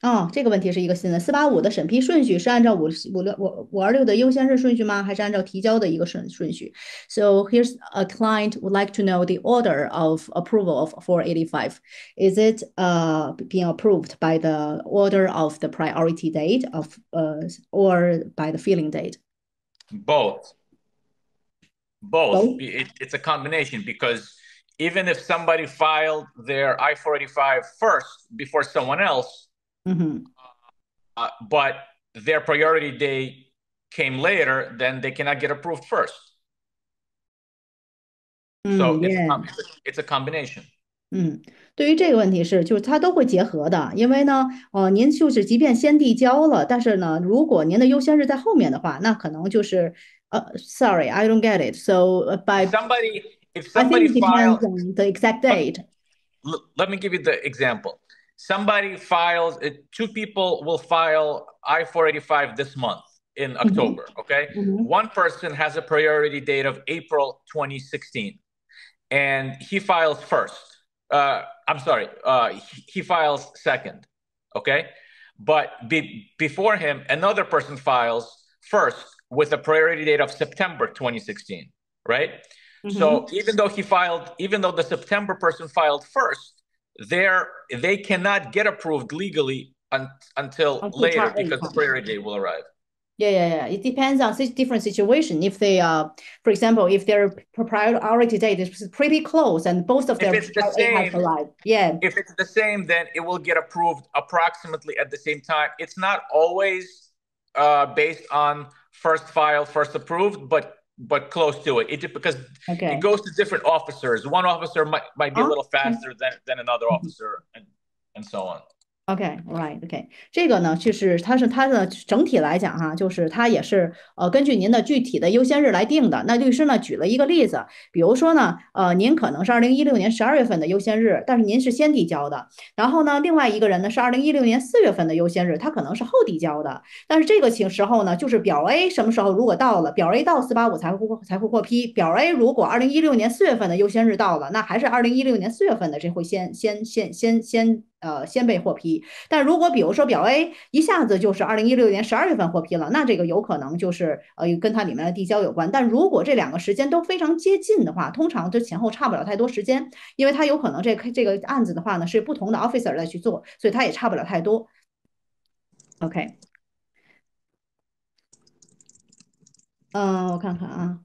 哦，这个问题是一个新的。485的审批顺序是按照526的优先日顺序吗？还是按照提交的一个顺序？So here's a client would like to know the order of approval of 485. Is it being approved by the order of the priority date of or by the filing date? Both. Both. It's a combination because even if somebody filed their I-485 first before someone else, but their priority date came later, then they cannot get approved first. So it's a combination. 对于这个问题就是它都会结合的，因为呢，您就是即便先递交了，但是呢，如果您的优先日在后面的话，那可能就是sorry, I don't get it. So by if I think somebody it depends files, on the exact date. let me give you the example. Somebody files, two people will file I-485 this month in October, okay? One person has a priority date of April 2016, and he files first. I'm sorry, he files second, okay? But before him, another person files first with a priority date of September 2016, right? So even though the September person filed first, they cannot get approved legally until later because the priority date will arrive. Yeah. It depends on different situation. If they, for example, if their priority date is pretty close and both of their If it's the same, arrived, yeah. If it's the same, then it will get approved approximately at the same time. It's not always based on first file, first approved, but close to it. Because it goes to different officers. One officer might be a little faster than another officer, and so on. OK，这个呢，就是它的整体来讲哈，就是它也是根据您的具体的优先日来定的。那律师呢举了一个例子，比如说呢，您可能是2016年12月份的优先日，但是您是先递交的。然后呢，另外一个人呢是2016年4月份的优先日，他可能是后递交的。但是这个时候呢，就是表 A 什么时候如果到了，表 A 到485才会获批。表 A 如果2016年4月份的优先日到了，那还是2016年4月份的，这会先被获批。但如果比如说表 A 一下子就是2016年12月份获批了，那这个有可能就是跟它里面的递交有关。但如果这两个时间都非常接近的话，通常就前后差不了太多时间，因为它有可能这个案子的话呢是不同的 officer 在去做，所以它也差不了太多。OK， 我看看啊。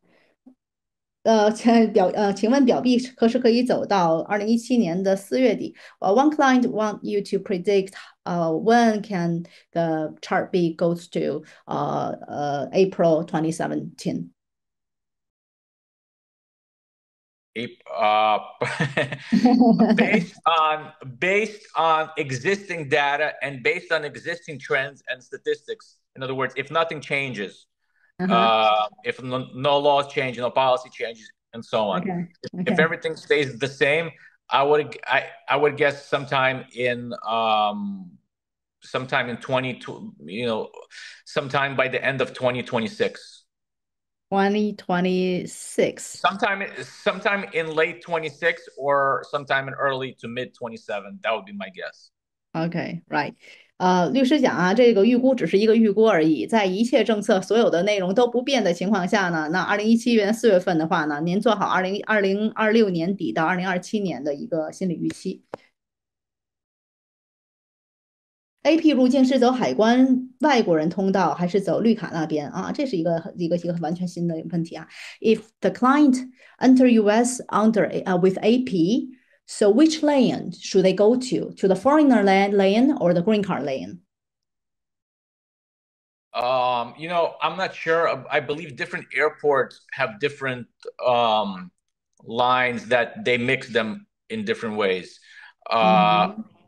请问表 B 可以走到2017年4月底？One client want you to predict when can the chart B goes to April 2017. Based on existing data and based on existing trends and statistics. In other words, if nothing changes. If no laws change, no policy changes, and so on. If everything stays the same, I would guess sometime in sometime by the end of 2026. 2026. Sometime in late 26 or sometime in early to mid 27. That would be my guess. Okay, right. 律师讲啊，这个预估只是一个预估而已，在一切政策所有的内容都不变的情况下呢，那2017年4月份的话呢，您做好2026年底到2027年的一个心理预期。AP 入境是走海关外国人通道还是走绿卡那边啊？这是一个完全新的问题啊。If the client enter US with AP, so which lane should they go to? To the foreigner lane or the green card lane? I'm not sure. I believe different airports have different lines that they mix them in different ways.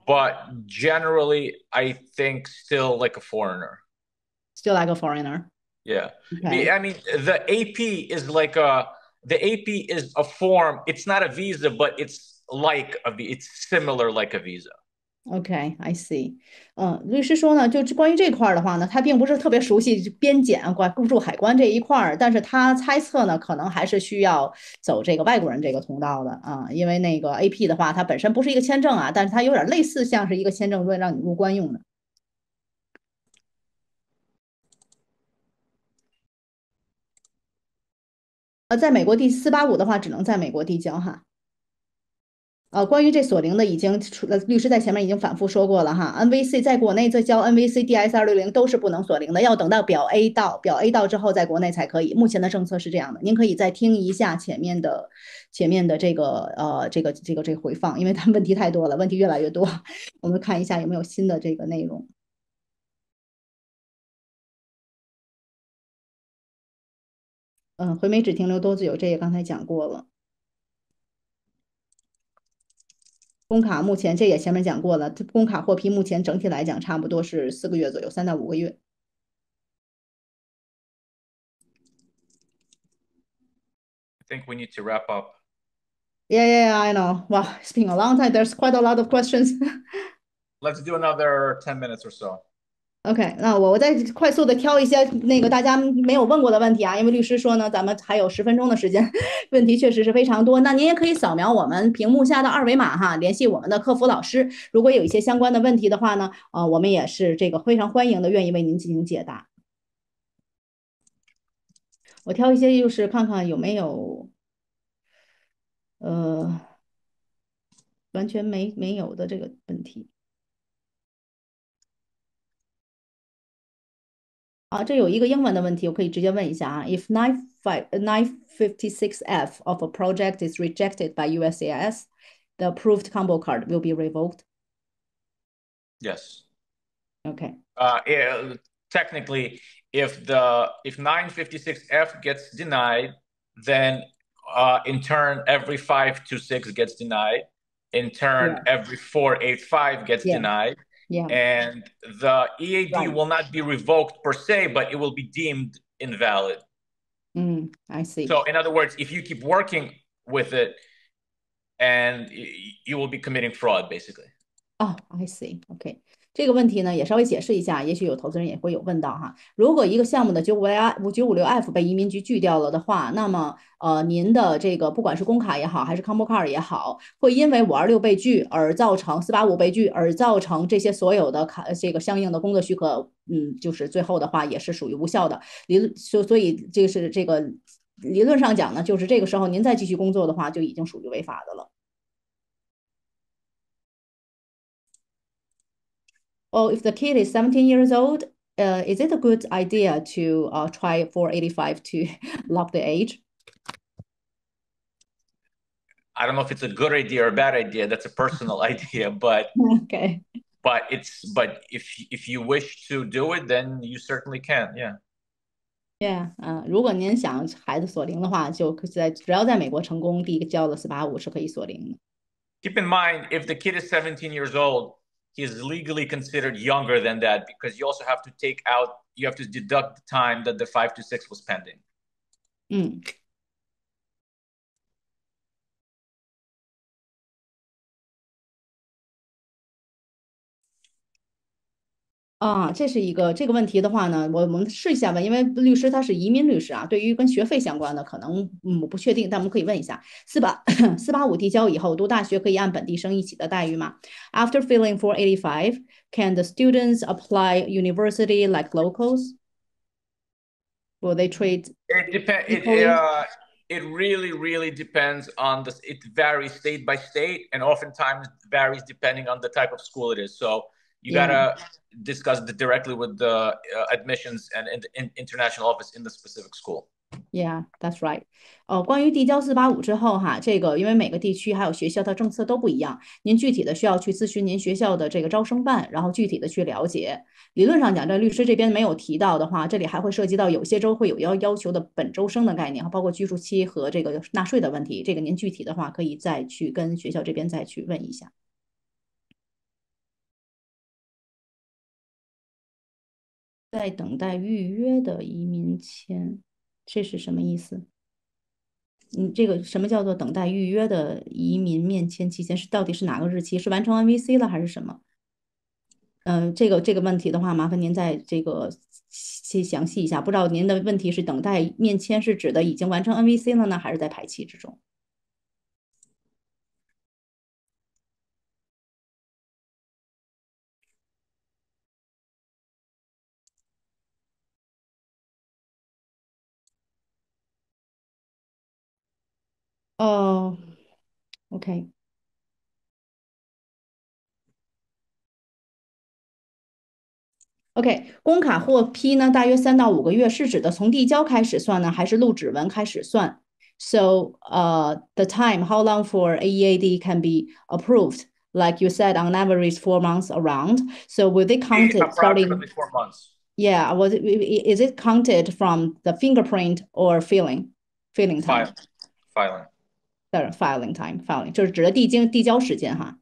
But generally, I think still like a foreigner. Still like a foreigner. Yeah. Okay. I mean, the AP is a form. It's not a visa, but it's similar like a visa. OK，I see。律师说呢，就关于这块儿的话呢，他并不是特别熟悉边检、关注海关这一块儿，但是他猜测呢，可能还是需要走这个外国人这个通道的啊，因为那个 AP 的话，它本身不是一个签证啊，但是它有点类似像是一个签证，为让你入关用的。在美国第485的话，只能在美国递交哈。关于这锁零的，已经律师在前面已经反复说过了哈。NVC 在国内再交 NVC DS260都是不能锁零的，要等到表 A 到之后，在国内才可以。目前的政策是这样的，您可以再听一下前面的这个回放，因为它问题太多了，问题越来越多。我们看一下有没有新的这个内容。回美只停留多久？这也刚才讲过了。工卡目前这也前面讲过了，工卡获批目前整体来讲差不多是4个月左右，3到5个月。I think we need to wrap up. Yeah, yeah, yeah, I know. Wow, it's been a long time. There's quite a lot of questions. Let's do another 10 minutes or so. OK，那我再快速的挑一些那个大家没有问过的问题啊，因为律师说呢，咱们还有10分钟的时间，问题确实是非常多。那您也可以扫描我们屏幕下的二维码哈，联系我们的客服老师。如果有一些相关的问题的话呢，我们也是这个非常欢迎的，愿意为您进行解答。我挑一些就是看看有没有完全没有的这个问题。这有一个英文的问题，我可以直接问一下啊。If 956F of a project is rejected by USCIS, the approved combo card will be revoked. Yes. Okay. Technically, if 956F gets denied, then in turn every 526 gets denied. In turn, Yeah. every 485 gets Yeah. denied. Yeah. And the EAD Right. will not be revoked per se, but it will be deemed invalid. I see. So, in other words, if you keep working with it, and you will be committing fraud, basically. I see. OK，这个问题呢也稍微解释一下，也许有投资人也会有问到哈。如果一个项目的956F 被移民局拒掉了的话，那么您的这个不管是工卡也好，还是 combo card 也好，会因为526被拒而造成485被拒，而造成这些所有的这个相应的工作许可，就是最后的话也是属于无效的。所以这是这个理论上讲呢，就是这个时候您再继续工作的话，就已经属于违法的了。Oh, if the kid is 17 years old, is it a good idea to try 485 to lock the age? I don't know if it's a good idea or a bad idea. That's a personal idea, Okay. but if you wish to do it, then you certainly can. Yeah. Yeah. 如果您想孩子锁零的话，只要在美国成功递交了485是可以锁零的。Keep in mind, if the kid is 17 years old, he is legally considered younger than that because you also have to you have to deduct the time that the 526 was pending. 嗯。这是这个问题的话呢，我们试一下问，因为律师他是移民律师啊，对于跟学费相关的可能我不确定，但我们可以问一下，485递交以后读大学可以按本地生一起的待遇吗？After filling 485, can the students apply university like locals? Will they treat It depends. equally? It really, really depends on this. It varies state by state, and oftentimes varies depending on the type of school it is. So you Yeah. gotta discuss directly with the admissions and international office in the specific school. Yeah, that's right. 关于递交485之后哈，这个因为每个地区还有学校的政策都不一样，您具体的需要去咨询您学校的这个招生办，然后具体的去了解。理论上讲，这律师这边没有提到的话，这里还会涉及到有些州会有要求的本州生的概念，包括居住期和这个纳税的问题。这个您具体的话可以再去跟学校这边再去问一下。在等待预约的移民签，这是什么意思？这个什么叫做等待预约的移民面签期间到底是哪个日期？是完成 NVC 了还是什么？这个问题的话，麻烦您再详细一下。不知道您的问题是等待面签是指的已经完成 NVC 了呢，还是在排期之中？哦，OK。OK，工卡获批呢，大约3到5个月，是指的从递交开始算呢，还是录指纹开始算？So, the time, how long for AEAD can be approved? Like you said, on average, 4 months around. So will they count it Approximately starting? 4 months. Yeah, is it counted from the fingerprint or filling time? Filing. Filing time, filing 就是指的递交时间哈。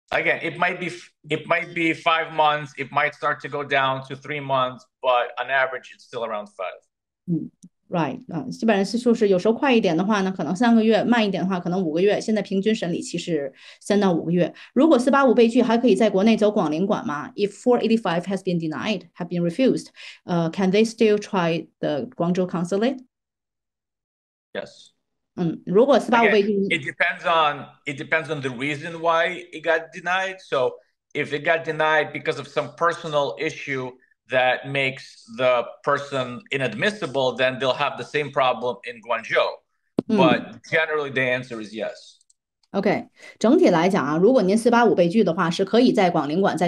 Again, it might be 5 months. It might start to go down to 3 months, but on average, it's still around 5. Right 基本上是就是有时候快一点的话呢，可能3个月；慢一点的话，可能5个月。现在平均审理期是3到5个月。如果485被拒，还可以在国内走广领馆吗？If 485 has been denied, have been refused, can they still try the Guangzhou consulate? Yes. 如果485 Again, 被拒，it depends on the reason why it got denied. So if it got denied because of some personal issue that makes the person inadmissible, then they'll have the same problem in Guangzhou. But generally, the answer is yes. OK，整体来讲啊，如果您485被拒的话，是可以在广领馆再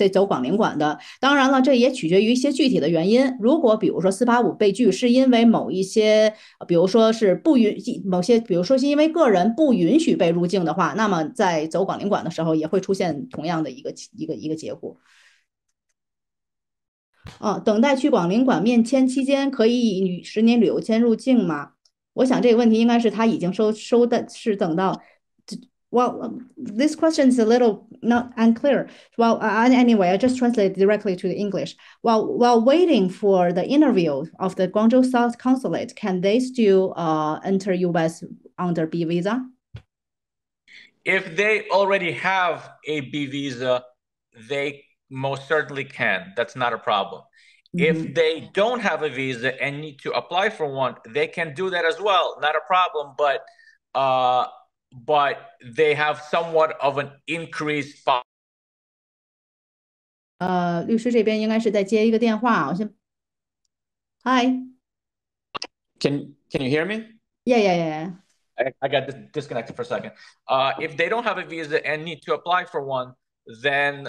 走广领馆的。当然了，这也取决于一些具体的原因。如果比如说485被拒是因为某一些，比如说是不允某些，比如说是因为个人不允许被入境的话，那么在走广领馆的时候也会出现同样的一个结果。等待去广领馆面签期间，可以以10年旅游签入境吗？我想这个问题应该是他已经收的是等到。Well, this question is a little not unclear. Well, anyway, I just translate directly to the English. While waiting for the interview of the Guangzhou South Consulate, can they still enter U.S. under B visa? If they already have a B visa, they most certainly can. That's not a problem. If they don't have a visa and need to apply for one, they can do that as well. Not a problem, but they have somewhat of an increased. 律师这边应该是在接一个电话，我先。Hi. Can you hear me? Yeah. I got disconnected for a second. If they don't have a visa and need to apply for one, then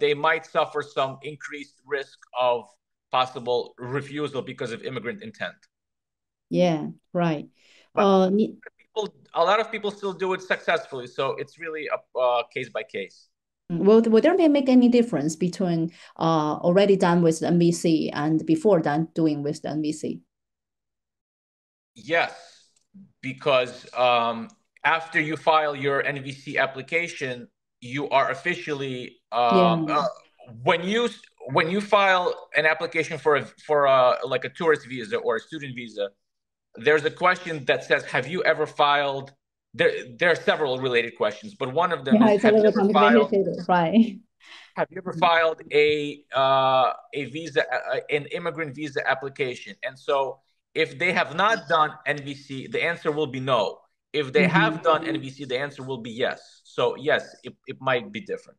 they might suffer some increased risk of possible refusal because of immigrant intent. Yeah, right. But 你 a lot of people still do it successfully, so it's really a case by case. will there make any difference between already done with the NVC and before done doing with the NVC? Yes, because after you file your NVC application, you are officially Yeah. when you file an application for like a tourist visa or a student visa, there's a question that says, "Have you ever filed?" There are several related questions, but one of them Yeah, is, it's a little complicated, right? Have you ever filed a visa, an immigrant visa application? And so, if they have not done NVC, the answer will be no. If they have done NVC, the answer will be yes. So yes, it might be different.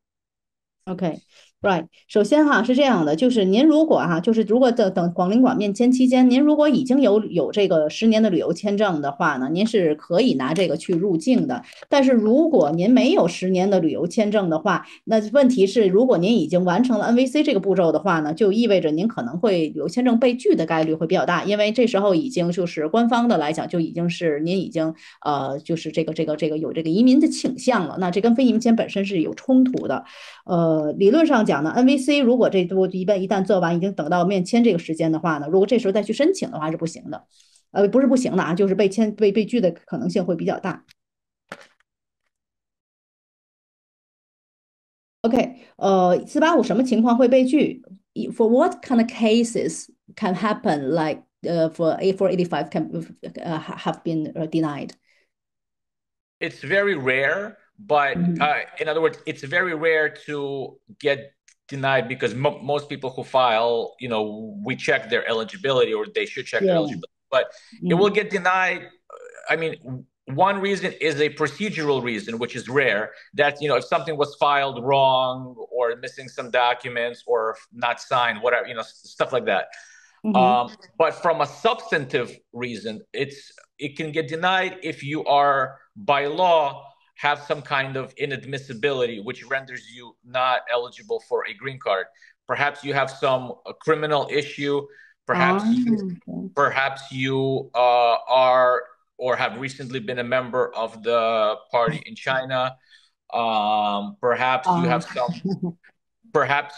OK，right，首先哈是这样的，就是您如果就是如果等广领馆面签期间，您如果已经有这个10年的旅游签证的话呢，您是可以拿这个去入境的。但是如果您没有10年的旅游签证的话，那问题是，如果您已经完成了 NVC 这个步骤的话呢，就意味着您可能会旅游签证被拒的概率会比较大，因为这时候已经就是官方的来讲，就已经是您已经就是这个有这个移民的倾向了，那这跟非移民签本身是有冲突的。理论上讲呢，NVC 如果这都一旦做完，已经等到面签这个时间的话呢，如果这时候再去申请的话是不行的，不是不行的啊，就是被拒的可能性会比较大。OK，485什么情况会被拒？For what kind of cases can happen like for A485 can have been denied? It's very rare, But in other words, it's very rare to get denied because most people who file, we check their eligibility, or they should check their eligibility. But it will get denied. I mean, one reason is a procedural reason, which is rare. That, if something was filed wrong or missing some documents or not signed, whatever, stuff like that. But from a substantive reason, it can get denied if you are, by law, have some kind of inadmissibility, which renders you not eligible for a green card. Perhaps you have some criminal issue. Perhaps you are or have recently been a member of the party in China. Perhaps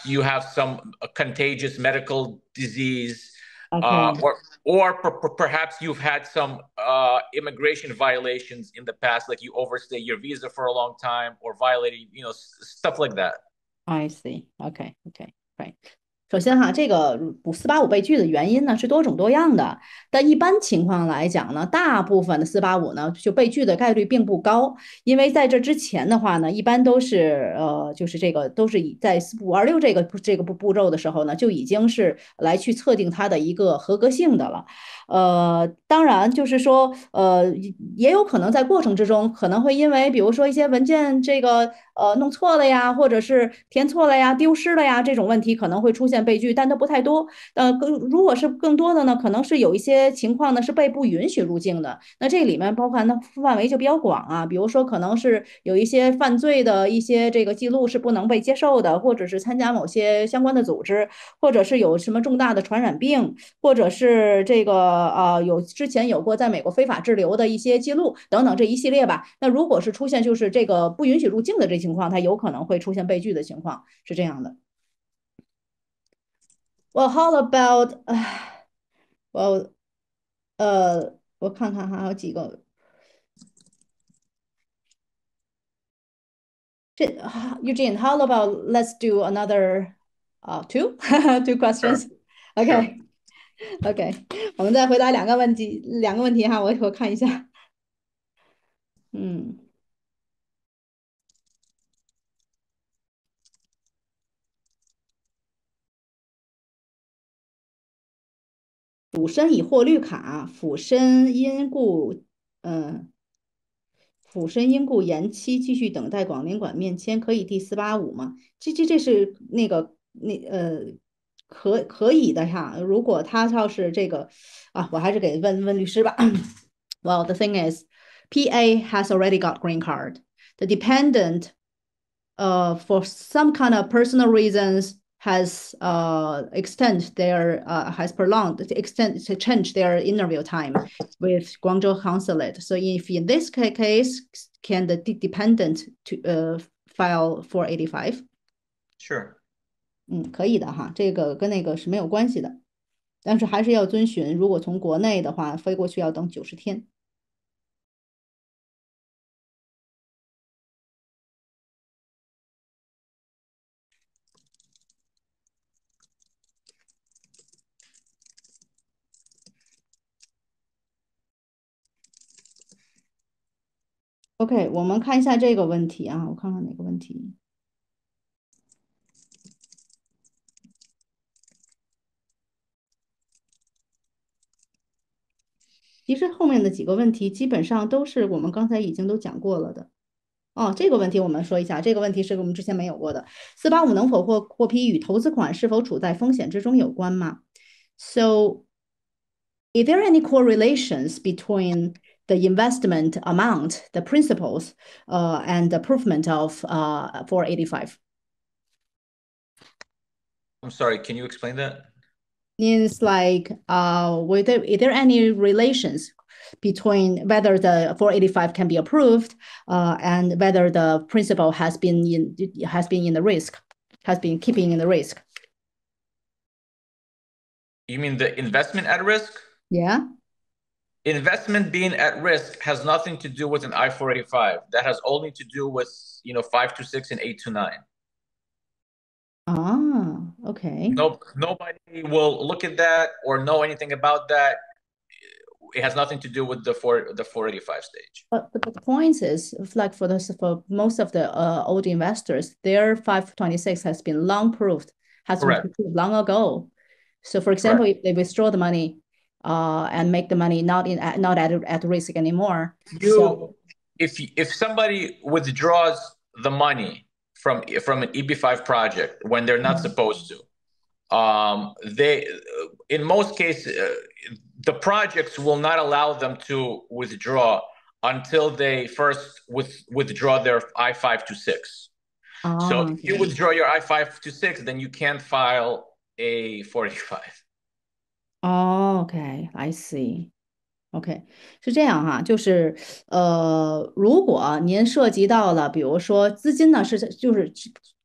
you have some contagious medical disease. Or perhaps you've had some immigration violations in the past, like you overstay your visa for a long time or violating, stuff like that. I see. Okay. Right. 首先哈，这个补485被拒的原因呢是多种多样的，但一般情况来讲呢，大部分的485呢就被拒的概率并不高，因为在这之前的话呢，一般都是就是这个都是在526这个步骤的时候呢，就已经是来去测定它的一个合格性的了。当然就是说也有可能在过程之中可能会因为比如说一些文件这个弄错了呀，或者是填错了呀、丢失了呀这种问题可能会出现被拒，但都不太多。如果是更多的呢，可能是有一些情况呢是被不允许入境的。那这里面包含的范围就比较广啊，比如说可能是有一些犯罪的一些这个记录是不能被接受的，或者是参加某些相关的组织，或者是有什么重大的传染病，或者是这个之前有过在美国非法滞留的一些记录等等这一系列吧。那如果是出现就是这个不允许入境的这情况，它有可能会出现被拒的情况，是这样的。Well, how about well 我看看还有几个。Eugene, how about let's do another two two questions? Okay. OK，我们再回答两个问题哈，我看一下。俯身已获绿卡，俯身因故延期，继续等待广联管面签，可以第485吗？这是那个可以的哈。如果他要是这个我还是给问律师吧。Well, the thing is, PA has already got green card. The dependent, for some kind of personal reasons, has changed their interview time with Guangzhou consulate. So if in this case, can the dependent file 485? Sure. 可以的哈，这个跟那个是没有关系的，但是还是要遵循，如果从国内的话，飞过去要等90天。OK，我们看一下这个问题啊，我看看哪个问题。其实后面的几个问题基本上都是我们刚才已经都讲过了的。这个问题我们说一下，这个问题是我们之前没有过的。485能否获批与投资款是否处在风险之中有关吗？So, is there any correlations between the investment amount, the principles, and the improvement of 485? I'm sorry, can you explain that? Means like, is there any relations between whether the 485 can be approved and whether the principal has been in the risk, has been keeping in the risk? You mean the investment at risk? Yeah. Investment being at risk has nothing to do with an I-485. That has only to do with 526 and 829. Okay. Nobody will look at that or know anything about that. it has nothing to do with the 485 stage. But the point is, like for most of the old investors, their 526 has been long proved, has been proved long ago. So, for example, if they withdraw the money and make the money not at risk anymore, if somebody withdraws the money from an EB5 project when they're not supposed to, they in most cases the projects will not allow them to withdraw until they first withdraw their I-526. So if you withdraw your I-526, then you can't file a 485. Oh, okay, I see. OK，是这样哈，就是如果您涉及到了，比如说资金呢，就是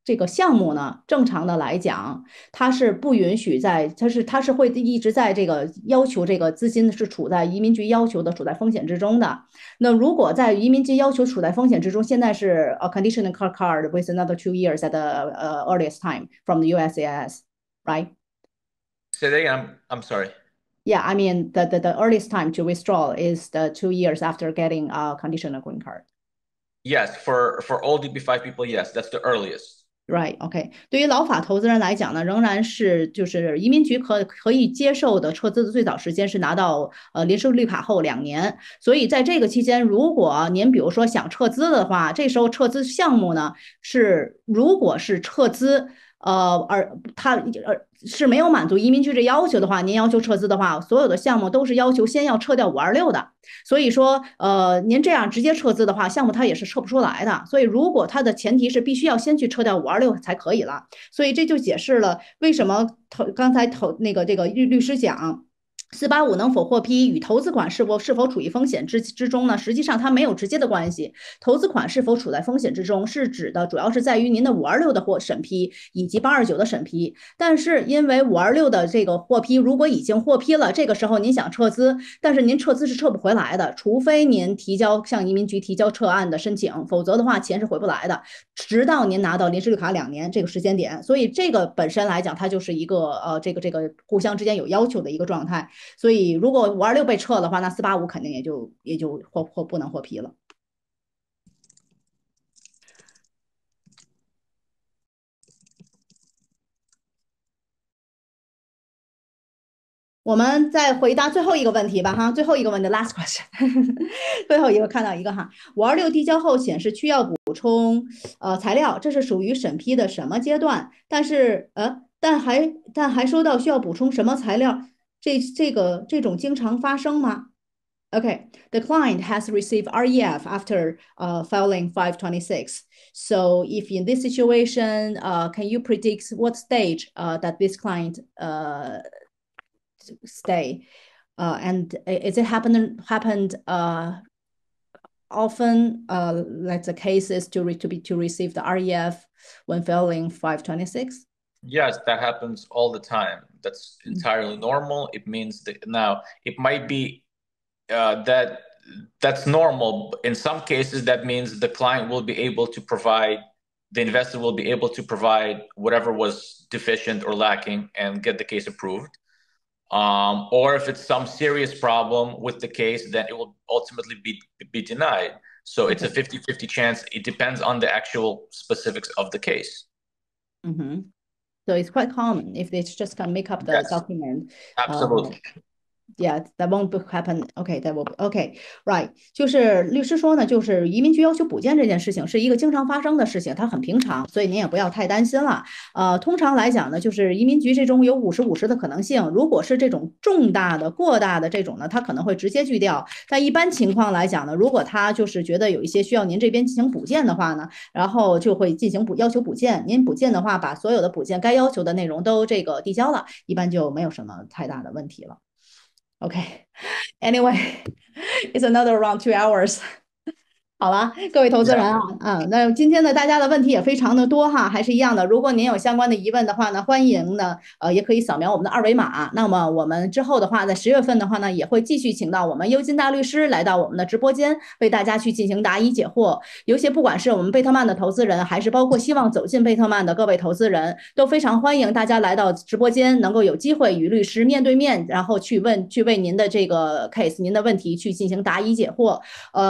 这个项目呢，正常的来讲，它是不允许它是会一直在这个要求这个资金是处在移民局要求的处在风险之中的。那如果在移民局要求处在风险之中，现在是conditional card with another 2 years at the earliest time from the USCIS, right? Say that again. I'm sorry. Yeah, I mean the earliest time to withdraw is the 2 years after getting a conditional green card. Yes, for all DB5 people, yes, that's the earliest. Right, OK。对于老法投资人来讲呢，仍然是就是移民局可以接受的撤资的最早时间是拿到临时绿卡后2年。所以在这个期间，如果您比如说想撤资的话，这时候撤资项目呢如果是撤资。是没有满足移民局这要求的话，您要求撤资的话，所有的项目都是要求先要撤掉526的。所以说，您这样直接撤资的话，项目它也是撤不出来的。所以如果它的前提是必须要先去撤掉526才可以了。所以这就解释了为什么刚才这个律师讲。485能否获批与投资款是否处于风险之中呢？实际上它没有直接的关系。投资款是否处在风险之中，是指的主要是在于您的526的审批以及829的审批。但是因为526的这个获批，如果已经获批了，这个时候您想撤资，但是您撤资是撤不回来的，除非您向移民局提交撤案的申请，否则的话钱是回不来的，直到您拿到临时绿卡2年这个时间点。所以这个本身来讲，它就是一个这个互相之间有要求的一个状态。所以如果526被撤的话，那485肯定也就不能获批了。我们再回答最后一个问题吧，哈，最后一个问题 ，last question， 最后一个看到一个哈，526递交后显示需要补充材料，这是属于审批的什么阶段？但还收到需要补充什么材料？这种经常发生吗？Okay, the client has received REF after filing 526. So, if in this situation, can you predict what stage that this client stay? And is it happened often? Like the cases to receive the REF when filing 526? Yes, that happens all the time. That's entirely normal. It means that now it might be that's normal. In some cases, that means the client will be able to provide, the investor will be able to provide whatever was deficient or lacking and get the case approved. Or if it's some serious problem with the case, then it will ultimately be denied. So it's a 50-50 chance. It depends on the actual specifics of the case. Mm-hmm. So it's quite common if they just can make up the document. Absolutely. Yeah, that won't happen. Okay, that will. Okay, right. 就是律师说呢，就是移民局要求补件这件事情是一个经常发生的事情，它很平常，所以您也不要太担心了。通常来讲呢，就是移民局这种有50-50的可能性。如果是这种重大的、过大的这种呢，它可能会直接拒掉。但一般情况来讲呢，如果他就是觉得有一些需要您这边进行补件的话呢，然后就会进行要求补件。您补件的话，把所有的补件该要求的内容都递交了，一般就没有什么太大的问题了。Okay. Anyway, it's another around 2 hours. 好了，各位投资人 Yeah. 啊，那今天呢，大家的问题也非常的多哈，还是一样的。如果您有相关的疑问的话呢，欢迎呢，也可以扫描我们的二维码。那么我们之后的话，在10月份的话呢，也会继续请到我们优金大律师来到我们的直播间，为大家去进行答疑解惑。有些不管是我们贝特曼的投资人，还是包括希望走进贝特曼的各位投资人，都非常欢迎大家来到直播间，能够有机会与律师面对面，然后去为您的这个 case、您的问题去进行答疑解惑。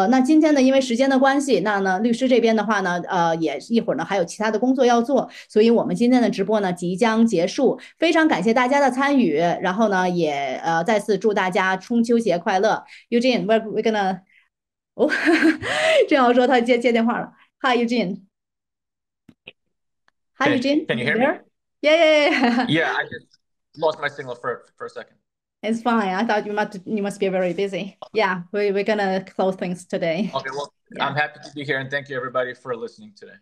那今天呢，因为时间的关系，那呢，律师这边的话呢，也一会儿呢还有其他的工作要做，所以我们今天的直播呢即将结束。非常感谢大家的参与，然后呢，也再次祝大家中秋节快乐。Eugene，we're gonna，哦，正好说他接电话了。Hi Eugene。Hi Eugene。Can you You hear me? there? Yeah, yeah, yeah. Yeah, I just lost my signal for a second. It's fine. I thought you must be very busy. Yeah, we're gonna close things today. Okay, well, Yeah. I'm happy to be here and thank you everybody for listening today.